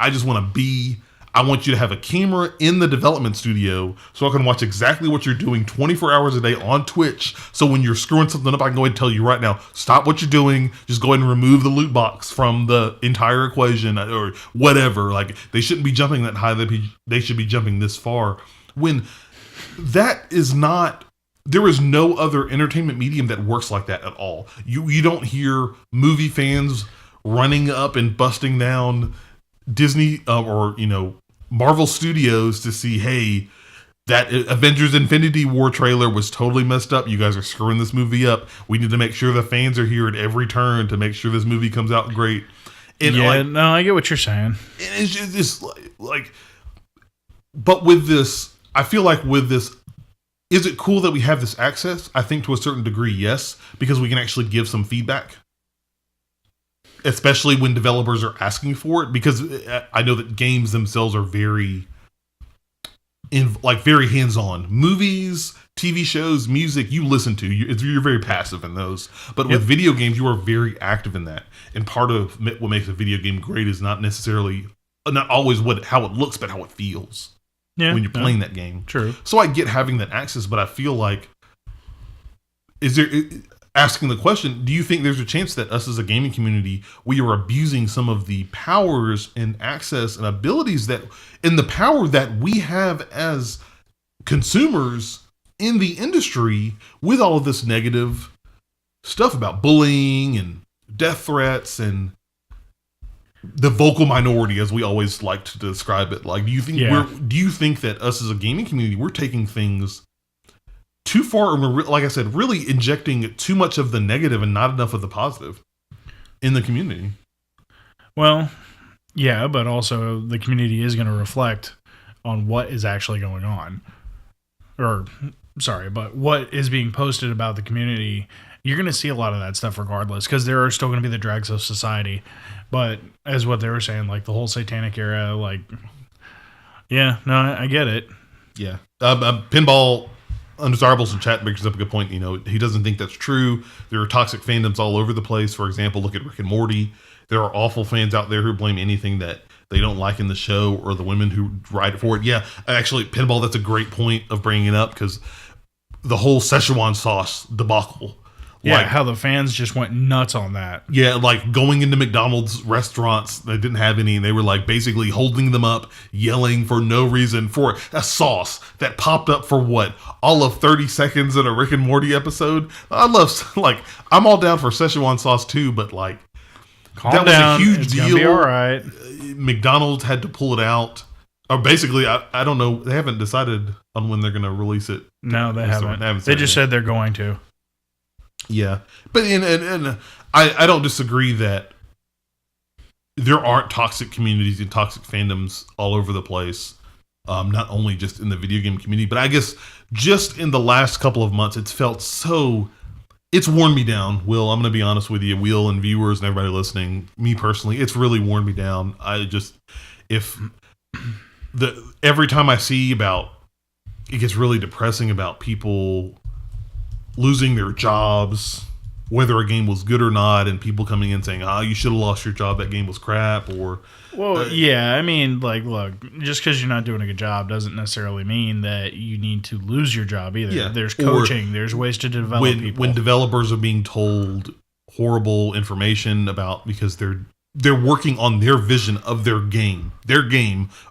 I want you to have a camera in the development studio so I can watch exactly what you're doing 24 hours a day on Twitch. So when you're screwing something up, I can go ahead and tell you right now, stop what you're doing. Just go ahead and remove the loot box from the entire equation or whatever. Like, they shouldn't be jumping that high. They should be jumping this far. When that is not, there is no other entertainment medium that works like that at all. You don't hear movie fans running up and busting down Disney or Marvel Studios to see, hey, that Avengers Infinity War trailer was totally messed up. You guys are screwing this movie up. We need to make sure the fans are here at every turn to make sure this movie comes out great. And I get what you're saying. And it's just like, but with this, I feel like with this, is it cool that we have this access? I think to a certain degree, yes, because we can actually give some feedback. Especially when developers are asking for it, because I know that games themselves are very hands-on. Movies, TV shows, music, you listen to. You're very passive in those. But with video games, you are very active in that. And part of what makes a video game great is not always how it looks, but how it feels when you're playing that game. True. So I get having that access, but I feel like, asking the question, do you think there's a chance that us as a gaming community, we are abusing some of the powers and access and abilities and the power that we have as consumers in the industry with all of this negative stuff about bullying and death threats and the vocal minority, as we always like to describe it? Like, do you think that us as a gaming community, we're taking things too far, like I said, really injecting too much of the negative and not enough of the positive in the community? Well, yeah, but also the community is going to reflect on what is actually going on. But what is being posted about the community, you're going to see a lot of that stuff regardless, because there are still going to be the drags of society. But as what they were saying, like the whole satanic era, like, yeah, no, I get it. Yeah. Pinball Undesirables in chat brings up a good point. He doesn't think that's true. There are toxic fandoms all over the place. For example, look at Rick and Morty. There are awful fans out there who blame anything that they don't like in the show or the women who write for it. Yeah, actually, Pinball, that's a great point of bringing it up, because the whole Szechuan sauce debacle. Yeah, how the fans just went nuts on that. Yeah, like going into McDonald's restaurants that didn't have any, and they were like basically holding them up, yelling for no reason for a sauce that popped up for all of 30 seconds in a Rick and Morty episode. I love, I'm all down for Szechuan sauce too, but calm down. Was a huge deal. Gonna be all right. McDonald's had to pull it out. Or basically, I don't know. They haven't decided on when they're going to release it. No, they haven't. They just said they're going to. Yeah, but and I don't disagree that there aren't toxic communities and toxic fandoms all over the place. Not only just in the video game community, but I guess just in the last couple of months, it's felt so it's worn me down, Will. I'm going to be honest with you, Will, and viewers and everybody listening. Me personally, it's really worn me down. If every time I see about, it gets really depressing about people losing their jobs, whether a game was good or not, and people coming in saying, you should have lost your job, that game was crap, or... Well, yeah, I mean, like, look, just because you're not doing a good job doesn't necessarily mean that you need to lose your job either. Yeah, there's coaching, there's ways to develop people. When developers are being told horrible information about, because they're working on their vision of their game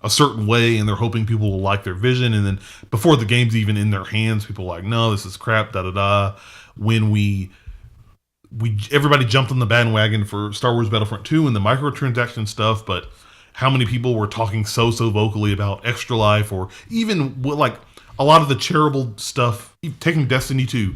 a certain way, and they're hoping people will like their vision, and then before the game's even in their hands, people are like, no, this is crap, da-da-da. When everybody jumped on the bandwagon for Star Wars Battlefront 2 and the microtransaction stuff, but how many people were talking so vocally about Extra Life, or even like a lot of the charitable stuff, taking Destiny 2,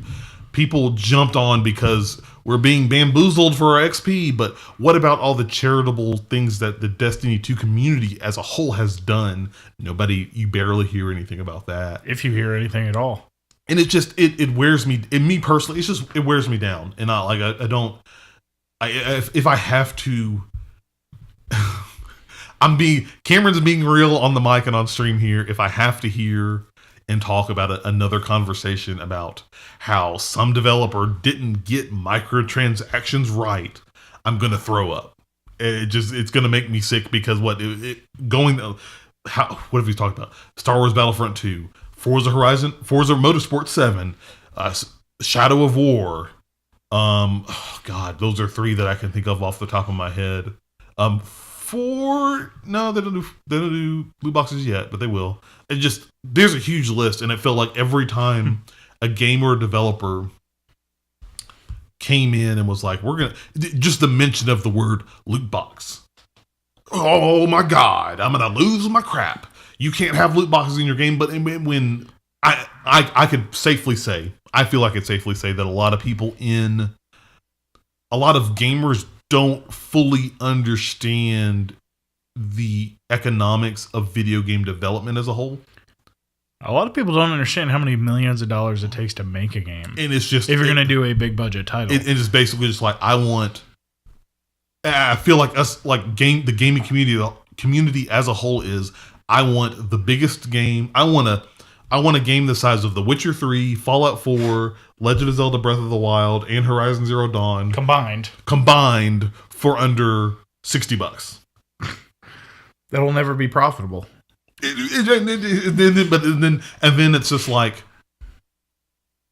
people jumped on because we're being bamboozled for our XP, but what about all the charitable things that the Destiny 2 community as a whole has done? You barely hear anything about that. If you hear anything at all. And it just it wears me. In me personally, it wears me down. And if I have to, Cameron's being real on the mic and on stream here. If I have to hear and talk about another conversation about how some developer didn't get microtransactions right, I'm gonna throw up. It's gonna make me sick, because what have we talked about? Star Wars Battlefront 2. Forza Motorsport 7, Shadow of War. God, those are 3 that I can think of off the top of my head. 4, no, they don't do loot boxes yet, but they will. There's a huge list, and it felt like every time a gamer or developer came in and was like, just the mention of the word loot box. Oh my God, I'm gonna lose my crap. You can't have loot boxes in your game, but when I could safely say, I feel like I could safely say that a lot of gamers don't fully understand the economics of video game development as a whole. A lot of people don't understand how many millions of dollars it takes to make a game. And it's just, if you're going to do a big budget title, it's basically just like, I feel like the gaming community as a whole is, I want the biggest game. I want a game the size of The Witcher 3, Fallout 4, Legend of Zelda Breath of the Wild, and Horizon Zero Dawn combined for under $60. That'll never be profitable. And then it's just like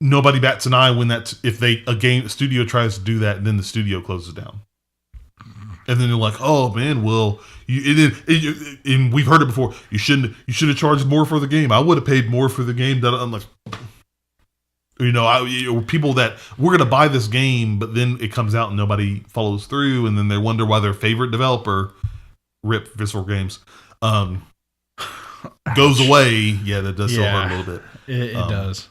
nobody bats an eye when a studio tries to do that, and then the studio closes down. And then you're like, oh man, well, and we've heard it before. You should have charged more for the game. I would have paid more for the game. That I'm like, people that we're gonna buy this game, but then it comes out and nobody follows through, and then they wonder why their favorite developer, RIP Visceral Games, goes away. Yeah, that does still hurt a little bit. It does.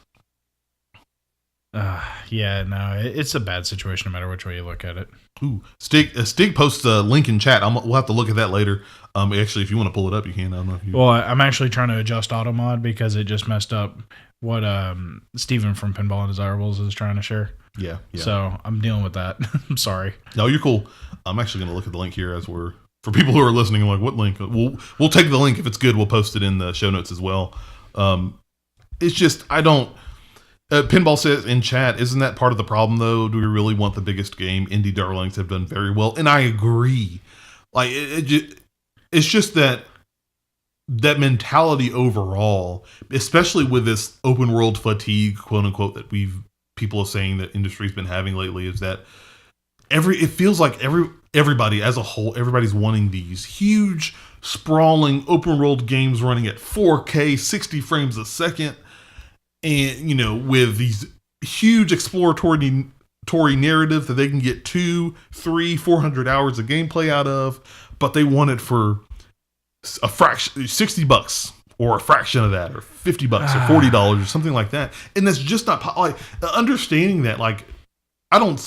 It's a bad situation no matter which way you look at it. Ooh, Stig posts a link in chat. We'll have to look at that later. Actually, if you want to pull it up, you can. I don't know if you... Well, I'm actually trying to adjust AutoMod because it just messed up what Steven from Pinball Undesirables is trying to share. Yeah. So I'm dealing with that. I'm sorry. No, you're cool. I'm actually going to look at the link here for people who are listening. I'm like, what link? We'll take the link if it's good. We'll post it in the show notes as well. It's just I don't. Pinball says in chat, isn't that part of the problem though? Do we really want the biggest game? Indie darlings have done very well, and I agree. Like it's just that mentality overall, especially with this open world fatigue, quote unquote, that people are saying that industry's been having lately, is that it feels like everybody as a whole, everybody's wanting these huge, sprawling open world games running at 4K, 60 frames a second. And, with these huge exploratory narrative that they can get 200, 300, 400 hours of gameplay out of, but they want it for a fraction, $60 or a fraction of that, or $50 or $40 or something like that. And that's just not understanding that. Like, I'm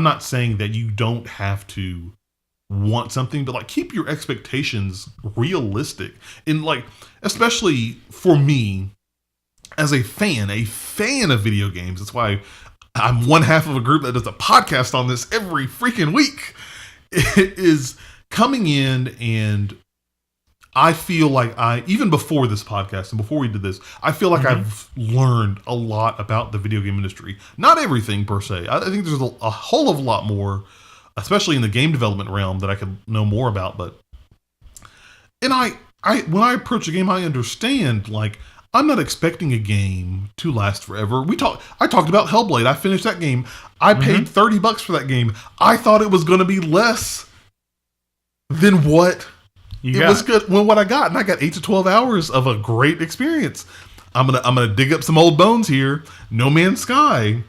not saying that you don't have to want something, but like keep your expectations realistic. And like, especially for me, as a fan of video games, that's why I'm one half of a group that does a podcast on this every freaking week. It is coming in, and I feel like even before this podcast and before we did this, I feel like I've learned a lot about the video game industry. Not everything per se. I think there's a whole of a lot more, especially in the game development realm, that I could know more about. And when I approach a game, I understand, like, I'm not expecting a game to last forever. I talked about Hellblade. I finished that game. I paid $30 for that game. I thought it was going to be less than what was good. Well, what I got, and I got 8 to 12 hours of a great experience. I'm gonna dig up some old bones here. No Man's Sky.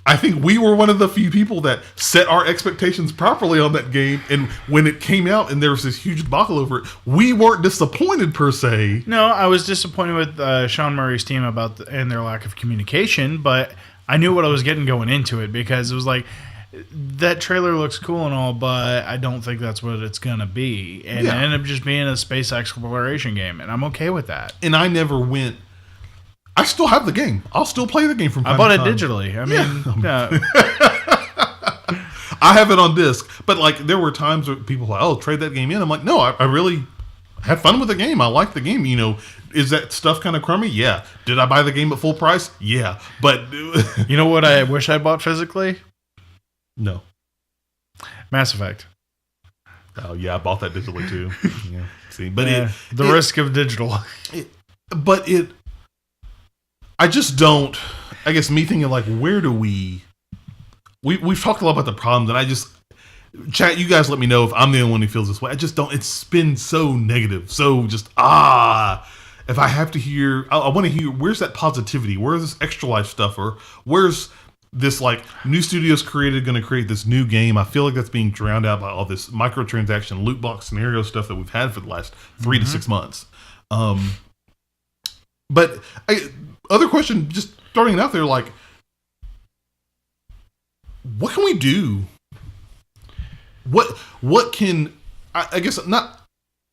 I think we were one of the few people that set our expectations properly on that game, and when it came out and there was this huge debacle over it, we weren't disappointed per se. No, I was disappointed with Sean Murray's team and their lack of communication, but I knew what I was getting going into it, because it was like, that trailer looks cool and all, but I don't think that's what it's going to be. And it ended up just being a space exploration game, and I'm okay with that. And I never went... I still have the game. I'll still play the game from time to time. I bought it digitally. I mean, I have it on disc. But like, there were times where people were like, oh, trade that game in. I'm like, no, I really had fun with the game. I like the game. You know, is that stuff kind of crummy? Yeah. Did I buy the game at full price? Yeah. But you know what I wish I bought physically? No. Mass Effect. Oh yeah, I bought that digitally too. Yeah. See, but the risk of digital. I just don't. I guess me thinking like, where do we've talked a lot about the problems, and I just chat. You guys, let me know if I'm the only one who feels this way. I just don't. It's been so negative. So just if I have to hear, I want to hear, where's that positivity? Where's this extra life stuff? Or where's this, like, new studios going to create this new game? I feel like that's being drowned out by all this microtransaction, loot box scenario stuff that we've had for the last 3 to 6 months. But other question, just throwing it out there, like, what can we do? What can, I guess I'm not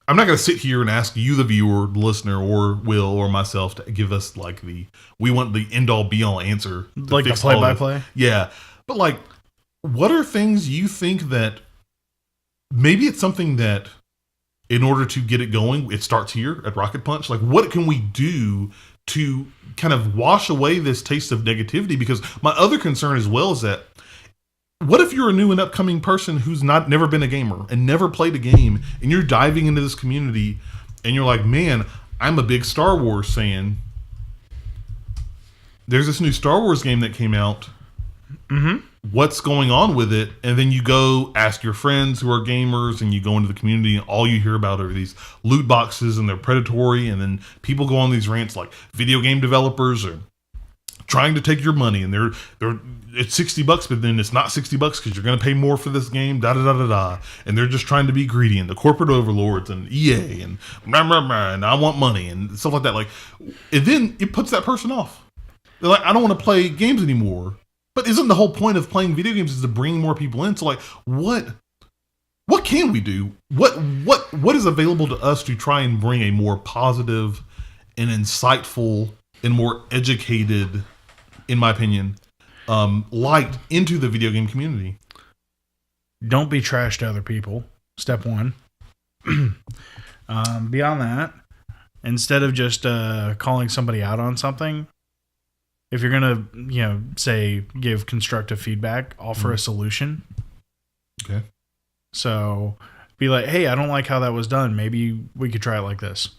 going to sit here and ask you, the viewer, the listener, or Will or myself to give us like we want the end all be all answer. Like the play by play? Yeah. But like, what are things you think that maybe it's something that in order to get it going, it starts here at Rocket Punch? Like, what can we do to kind of wash away this taste of negativity? Because my other concern as well is that, what if you're a new and upcoming person who's never been a gamer and never played a game, and you're diving into this community and you're like, man, I'm a big Star Wars fan. There's this new Star Wars game that came out. What's going on with it? And then you go ask your friends who are gamers, and you go into the community, and all you hear about are these loot boxes, and they're predatory. And then people go on these rants like video game developers are trying to take your money, and they're it's $60, but then it's not $60 because you're going to pay more for this game. Da da da da da. And they're just trying to be greedy, and the corporate overlords and EA and rah, rah, rah, and I want money and stuff like that. Like, and then it puts that person off. They're like, I don't want to play games anymore. But isn't the whole point of playing video games is to bring more people in? So like, what can we do? What is available to us to try and bring a more positive and insightful and more educated, in my opinion, light into the video game community? Don't be trash to other people. Step one. Beyond that, instead of just calling somebody out on something, if you're gonna, say, give constructive feedback, offer a solution. Okay. So be like, hey, I don't like how that was done. Maybe we could try it like this.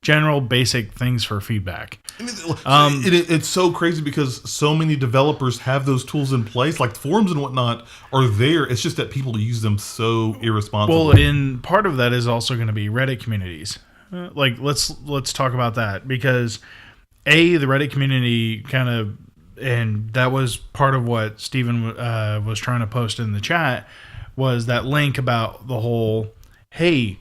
General basic things for feedback. It's so crazy because so many developers have those tools in place, like forums and whatnot are there. It's just that people use them so irresponsibly. Well, and part of that is also going to be Reddit communities. Like, let's talk about that, because the Reddit community and that was part of what Steven was trying to post in the chat, was that link about the whole, hey,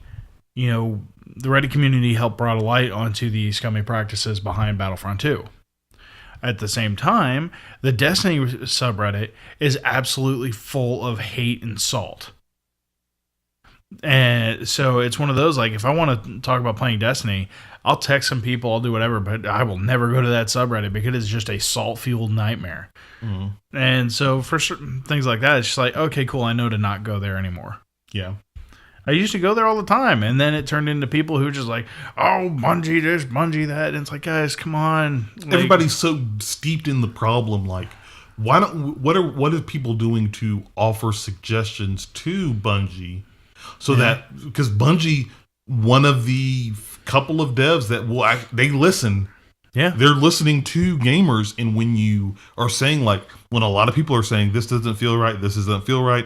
the Reddit community helped brought a light onto the scummy practices behind Battlefront 2. At the same time, the Destiny subreddit is absolutely full of hate and salt. And so it's one of those, like, if I want to talk about playing Destiny, I'll text some people, I'll do whatever, but I will never go to that subreddit because it's just a salt-fueled nightmare. Mm-hmm. And so for certain things like that, it's just like, okay, cool, I know to not go there anymore. Yeah. I used to go there all the time, and then it turned into people who were just like, oh, Bungie this, Bungie that. And it's like, guys, come on. Like, everybody's so steeped in the problem, like, why don't what are people doing to offer suggestions to Bungie so that, because Bungie, one of the couple of devs that will they listen, they're listening to gamers, and when you are saying, like, when a lot of people are saying this doesn't feel right, this doesn't feel right,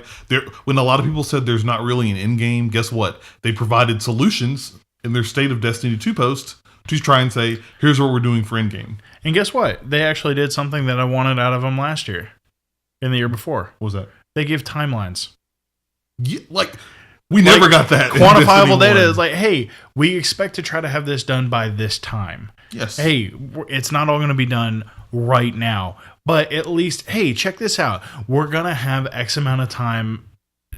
when a lot of people said there's not really an end game, guess what? They provided solutions in their State of Destiny 2 post to try and say, here's what we're doing for end game. And guess what? They actually did something that I wanted out of them last year and the year before. What was that? They give timelines. Yeah, like, we never got that. Quantifiable data is like, hey, we expect to try to have this done by this time. Yes. Hey, it's not all going to be done right now, but at least, hey, check this out. We're going to have X amount of time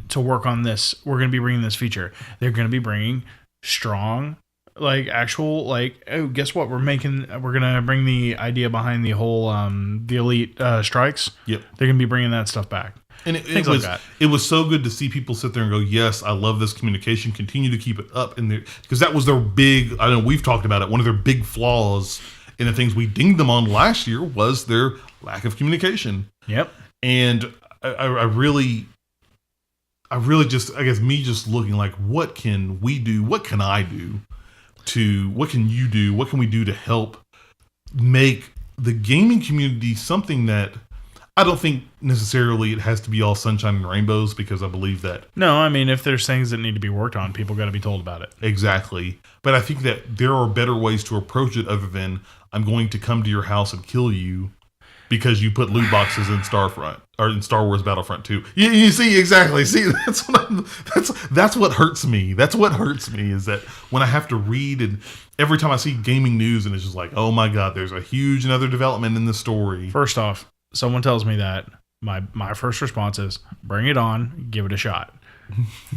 to work on this. We're going to be bringing this feature. They're going to be bringing strong, like, actual, like, oh, guess what? We're going to bring the idea behind the whole, the elite strikes. Yep. They're going to be bringing that stuff back. And it was so good to see people sit there and go, yes, I love this communication. Continue to keep it up in there, because that was their big, I know we've talked about it, one of their big flaws in the things we dinged them on last year was their lack of communication. Yep. And I really just, I guess, me just looking like, what can we do? What can I do what can you do? What can we do to help make the gaming community something that, I don't think necessarily it has to be all sunshine and rainbows, because I believe that. No, I mean, if there's things that need to be worked on, people got to be told about it. Exactly. But I think that there are better ways to approach it other than, I'm going to come to your house and kill you because you put loot boxes in Starfront or in Star Wars Battlefront 2. You see, exactly. See, that's what hurts me. That's what hurts me, is that when I have to read, and every time I see gaming news and it's just like, oh my God, there's a huge another development in the story. First off, someone tells me that, my first response is, bring it on, give it a shot.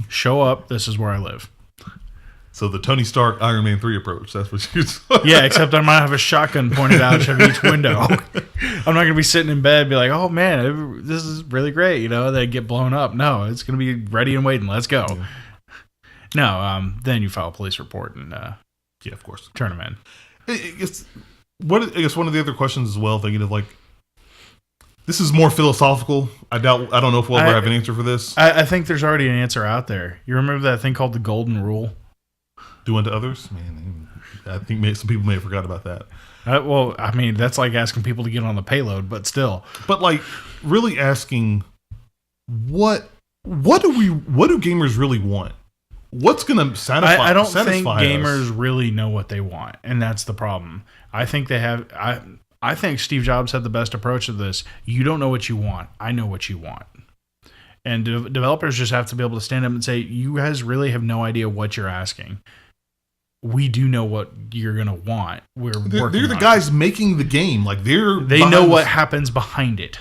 Show up, this is where I live. So the Tony Stark Iron Man 3 approach, that's what you're Yeah, except I might have a shotgun pointed out of each window. I'm not going to be sitting in bed and be like, oh man, this is really great, they get blown up. No, it's going to be ready and waiting. Let's go. Yeah. No, then you file a police report and yeah, of course, turn them in. I guess one of the other questions as well, thinking of, like, this is more philosophical. I don't know if we'll ever have an answer for this. I think there's already an answer out there. You remember that thing called the Golden Rule? Do unto others? Man, I think some people may have forgot about that. Well, I mean, that's like asking people to get on the payload, but still. But, like, really asking, what do gamers really want? What's going to satisfy? I don't think gamers really know what they want, and that's the problem. I think they have. I think Steve Jobs had the best approach to this. You don't know what you want. I know what you want. And developers just have to be able to stand up and say, you guys really have no idea what you're asking. We do know what you're going to want. They're the guys making the game. Like, they know what happens behind it.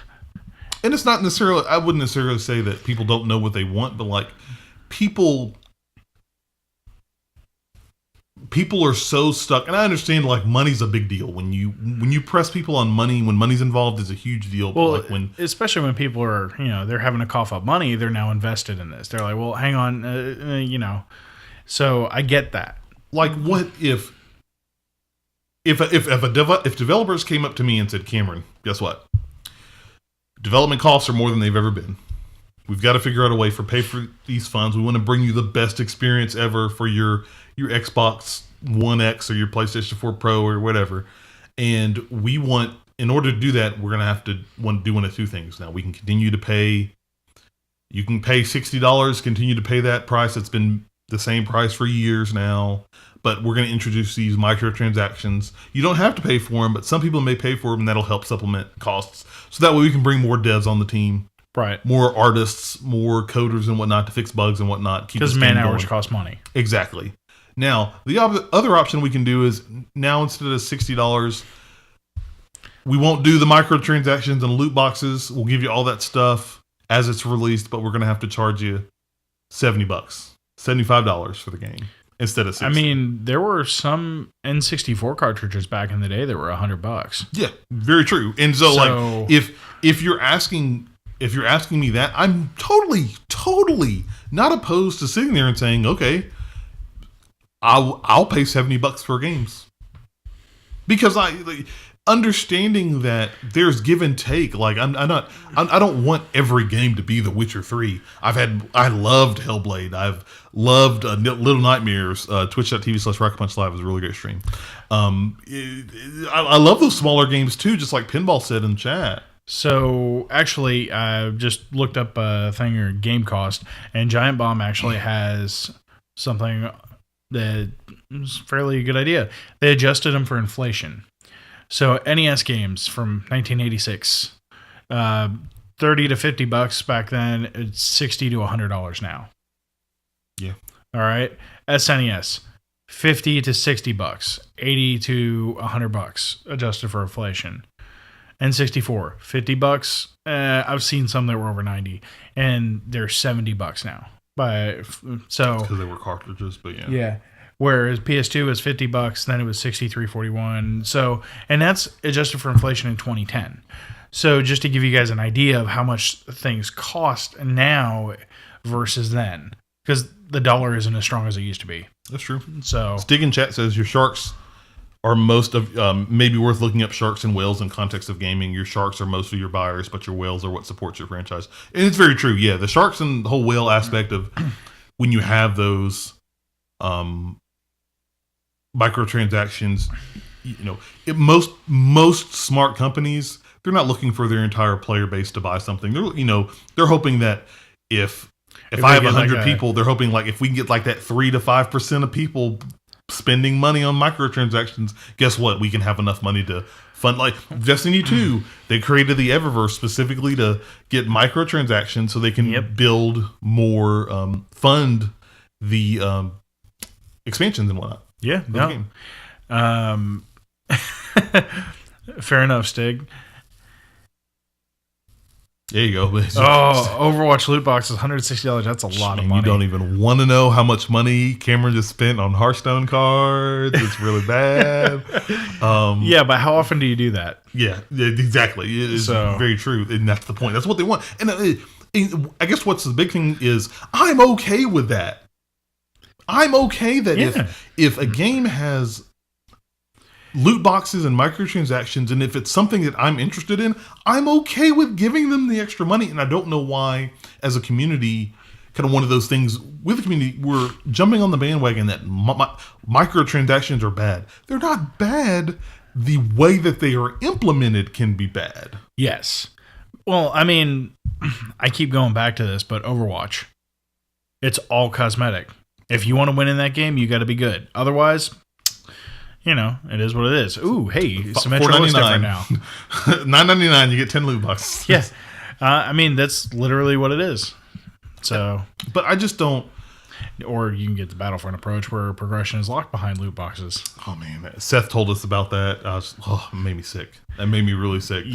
And it's not necessarily, I wouldn't necessarily say that people don't know what they want, but, like, people are so stuck, and I understand, like, money's a big deal. When you press people on money, when money's involved, is a huge deal. Well, like especially when people are, they're having to cough up money, they're now invested in this. They're like, well, hang on, So I get that. Like, what if developers came up to me and said, Cameron, guess what? Development costs are more than they've ever been. We've got to figure out a way pay for these funds. We want to bring you the best experience ever for your Xbox One X or your PlayStation 4 Pro or whatever. And we want, in order to do that, we're going to have to do one of two things. Now, we can continue to pay. You can pay $60, continue to pay that price. It's been the same price for years now. But we're going to introduce these microtransactions. You don't have to pay for them, but some people may pay for them, and that'll help supplement costs. So that way we can bring more devs on the team. Right. More artists, more coders and whatnot to fix bugs and whatnot. Because man hours cost money. Exactly. Now, the other option we can do is, now instead of $60, we won't do the microtransactions and loot boxes. We'll give you all that stuff as it's released, but we're going to have to charge you $70, $75 for the game instead of $60. I mean, there were some N64 cartridges back in the day that were $100. Yeah, very true. And so like if you're asking me that, I'm totally not opposed to sitting there and saying, okay, I'll pay $70 for games, because understanding that there's give and take. Like I don't want every game to be The Witcher 3. I loved Hellblade. I've loved Little Nightmares. Twitch.tv/Rocket Punch Live is a really great stream. I love those smaller games too, just like Pinball said in chat. So actually, I just looked up a thing or game cost, and Giant Bomb actually has something that is a fairly good idea. They adjusted them for inflation. So NES games from 1986, $30 to $50 back then. It's $60 to $100 now. Yeah. All right. SNES, $50 to $60, $80 to $100 adjusted for inflation. N64, $50. I've seen some that were over 90, and they're $70 now. Because they were cartridges, but yeah. Yeah. Whereas PS2 was $50, then it was $63.41. So, and that's adjusted for inflation in 2010. So, just to give you guys an idea of how much things cost now versus then, because the dollar isn't as strong as it used to be. That's true. So, Stig in chat says your sharks are most of maybe worth looking up sharks and whales in context of gaming. Your sharks are most of your buyers, but your whales are what supports your franchise. And it's very true. Yeah, the sharks and the whole whale aspect of when you have those microtransactions, most smart companies, they're not looking for their entire player base to buy something. They're hoping that if I have 100 people, they're hoping like if we can get like that 3 to 5% of people spending money on microtransactions, guess what? We can have enough money to fund, like Destiny 2. They created the Eververse specifically to get microtransactions so they can build more, fund the expansions and whatnot. Yeah, no. Fair enough, Stig. There you go. Overwatch loot boxes, $160. That's a lot of money. You don't even want to know how much money Cameron just spent on Hearthstone cards. It's really bad. Yeah, but how often do you do that? Yeah, exactly. It's very true. And that's the point. That's what they want. And I guess what's the big thing is I'm okay with that. I'm okay that if a game has loot boxes and microtransactions, and if it's something that I'm interested in, I'm okay with giving them the extra money. And I don't know why, as a community, kind of one of those things with the community, we're jumping on the bandwagon that microtransactions are bad. They're not bad. The way that they are implemented can be bad. Yes. Well, I mean, I keep going back to this, but Overwatch, it's all cosmetic. If you want to win in that game, you got to be good. Otherwise, it is what it is. Ooh, hey, Symmetra looks different now. $9.99, you get 10 loot boxes. Yes. I mean, that's literally what it is. So, but I just don't. Or you can get the Battlefront approach where progression is locked behind loot boxes. Oh man, Seth told us about that. It made me sick. That made me really sick.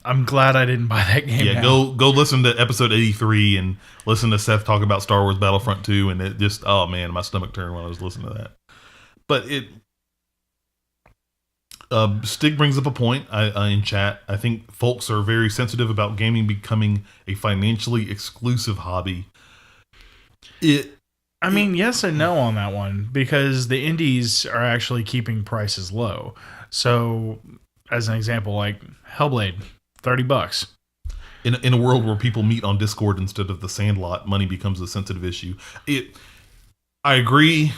I'm glad I didn't buy that game. Yeah, go listen to episode 83 and listen to Seth talk about Star Wars Battlefront 2, and it just, oh man, my stomach turned when I was listening to that. But Stig brings up a point in chat. I think folks are very sensitive about gaming becoming a financially exclusive hobby. I mean, yes and no on that one, because the indies are actually keeping prices low. So, as an example, like Hellblade, $30. In a world where people meet on Discord instead of the Sandlot, money becomes a sensitive issue. I agree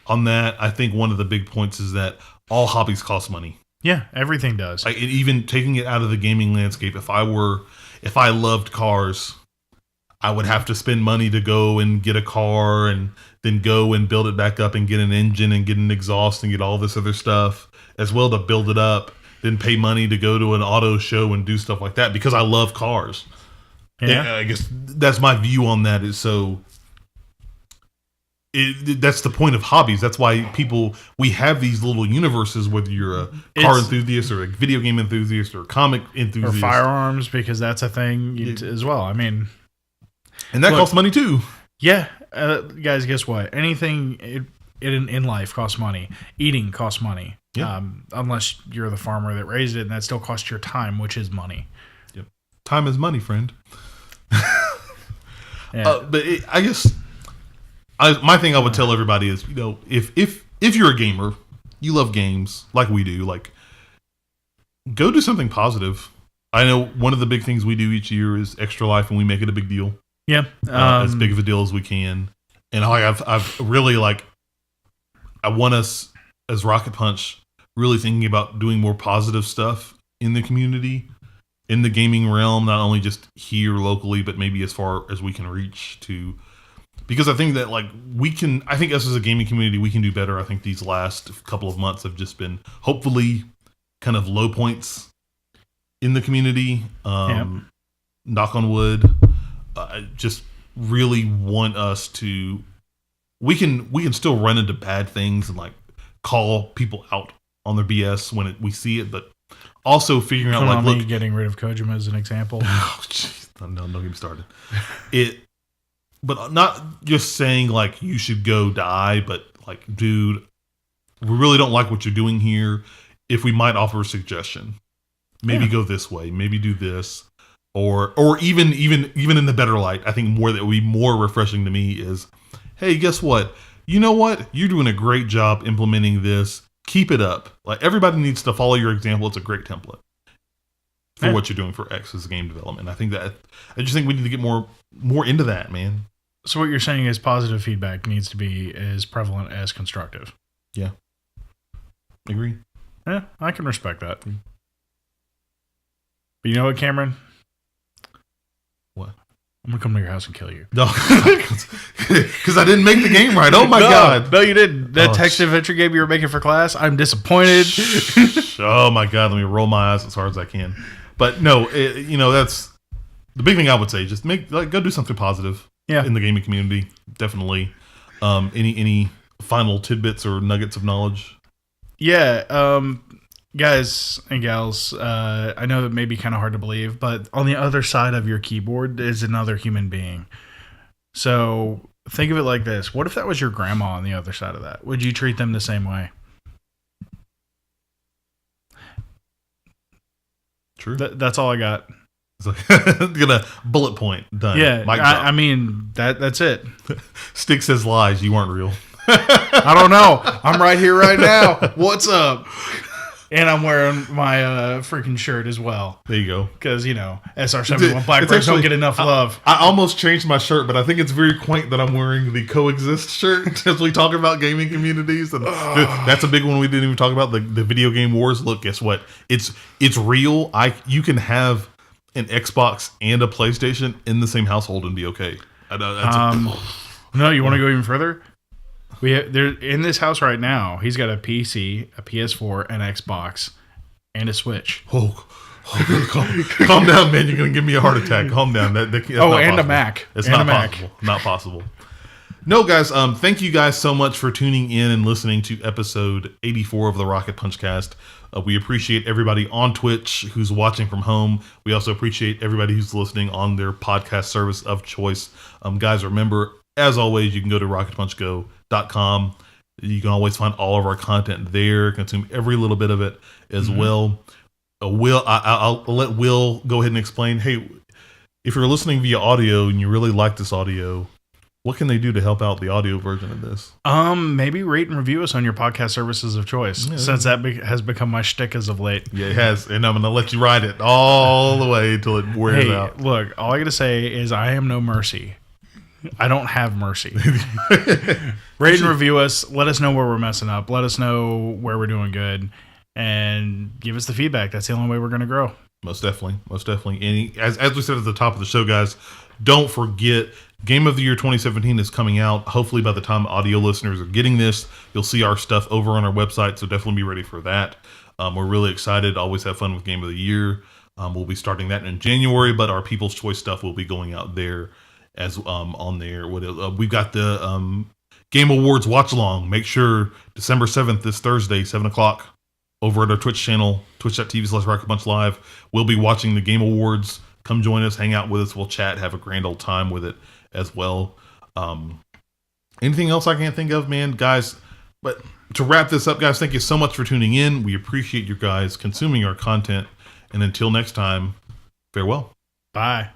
on that. I think one of the big points is that all hobbies cost money. Yeah, everything does. Even taking it out of the gaming landscape, if I loved cars, I would have to spend money to go and get a car and then go and build it back up and get an engine and get an exhaust and get all this other stuff as well to build it up, then pay money to go to an auto show and do stuff like that because I love cars. Yeah. And I guess that's my view on that is that's the point of hobbies. That's why we have these little universes, whether you're a car enthusiast or a video game enthusiast or a comic enthusiast. Or firearms, because that's a thing as well. I mean... And that costs money too. Yeah, guys, guess what? Anything in life costs money. Eating costs money. Yeah. Unless you're the farmer that raised it, and that still costs your time, which is money. Yep. Time is money, friend. Yeah. But I guess my thing I would tell everybody is, if you're a gamer, you love games like we do, like, go do something positive. I know one of the big things we do each year is Extra Life, and we make it a big deal. Yeah. As big of a deal as we can. And I've really, like, I want us as Rocket Punch really thinking about doing more positive stuff in the community, in the gaming realm, not only just here locally, but maybe as far as we can reach to, because I think that, like, I think us as a gaming community, we can do better. I think these last couple of months have just been hopefully kind of low points in the community. Knock on wood. I just really want us to, we can still run into bad things and, like, call people out on their BS when we see it, but also figuring out, like, look, getting rid of Kojima as an example. Oh, jeez. No, don't get me started. But not just saying, like, you should go die, but, like, dude, we really don't like what you're doing here. If we might offer a suggestion, maybe go this way, maybe do this, or even in the better light, I think more that would be more refreshing to me is, hey, guess what? You know what? You're doing a great job implementing this. Keep it up. Like, everybody needs to follow your example. It's a great template for what you're doing for X as game development. I just think we need to get more into that, man. So what you're saying is positive feedback needs to be as prevalent as constructive. Yeah. Agree. Yeah, I can respect that. But you know what, Cameron? What? I'm going to come to your house and kill you. No. Because I didn't make the game right. Oh, my God. No, you didn't. That text adventure game you were making for class, I'm disappointed. Oh, my God. Let me roll my eyes as hard as I can. But no, that's the big thing I would say. Just go do something positive in the gaming community. Definitely. Any final tidbits or nuggets of knowledge? Yeah. Guys and gals, I know it may be kind of hard to believe, but on the other side of your keyboard is another human being. So think of it like this. What if that was your grandma on the other side of that? Would you treat them the same way? True. That's all I got. It's like, gonna bullet point. Done. Yeah, I mean, that's it. Stick says lies. You weren't real. I don't know. I'm right here right now. What's up? And I'm wearing my freaking shirt as well. There you go. Because, SR71 Blackbirds don't get enough love. I almost changed my shirt, but I think it's very quaint that I'm wearing the Coexist shirt as we talk about gaming communities. And that's a big one we didn't even talk about, the video game wars. Look, guess what? It's real. You can have an Xbox and a PlayStation in the same household and be okay. No, you want to go even further? There in this house right now. He's got a PC, a PS4, an Xbox, and a Switch. Oh, calm down, man! You're gonna give me a heart attack. Calm down. That's and possible. A Mac. It's not possible. Not possible. No, guys. Thank you guys so much for tuning in and listening to episode 84 of the Rocket Punch Cast. We appreciate everybody on Twitch who's watching from home. We also appreciate everybody who's listening on their podcast service of choice. Guys, remember, as always, you can go to rocketpunchgo.com. You can always find all of our content there. Consume every little bit of it as well. I'll let Will go ahead and explain. Hey, if you're listening via audio and you really like this audio, what can they do to help out the audio version of this? Maybe rate and review us on your podcast services of choice, since that has become my shtick as of late. Yeah, it has, and I'm going to let you ride it all the way until it wears out. Look, all I got to say is I am no mercy. I don't have mercy. Rate and review us. Let us know where we're messing up. Let us know where we're doing good, and give us the feedback. That's the only way we're going to grow. Most definitely. And as we said at the top of the show, guys, don't forget, Game of the Year 2017 is coming out. Hopefully by the time audio listeners are getting this, you'll see our stuff over on our website, so definitely be ready for that. We're really excited. Always have fun with Game of the Year. We'll be starting that in January, but our People's Choice stuff will be going out there as on there. We've got the Game Awards watch along. Make sure December 7th, this Thursday, 7 o'clock, over at our Twitch channel, twitch.tv/RocketPunchLive. We'll be watching the Game Awards. Come join us, hang out with us. We'll chat, have a grand old time with it as well. Anything else I can't think of, man, guys? But to wrap this up, guys, thank you so much for tuning in. We appreciate you guys consuming our content. And until next time, farewell. Bye.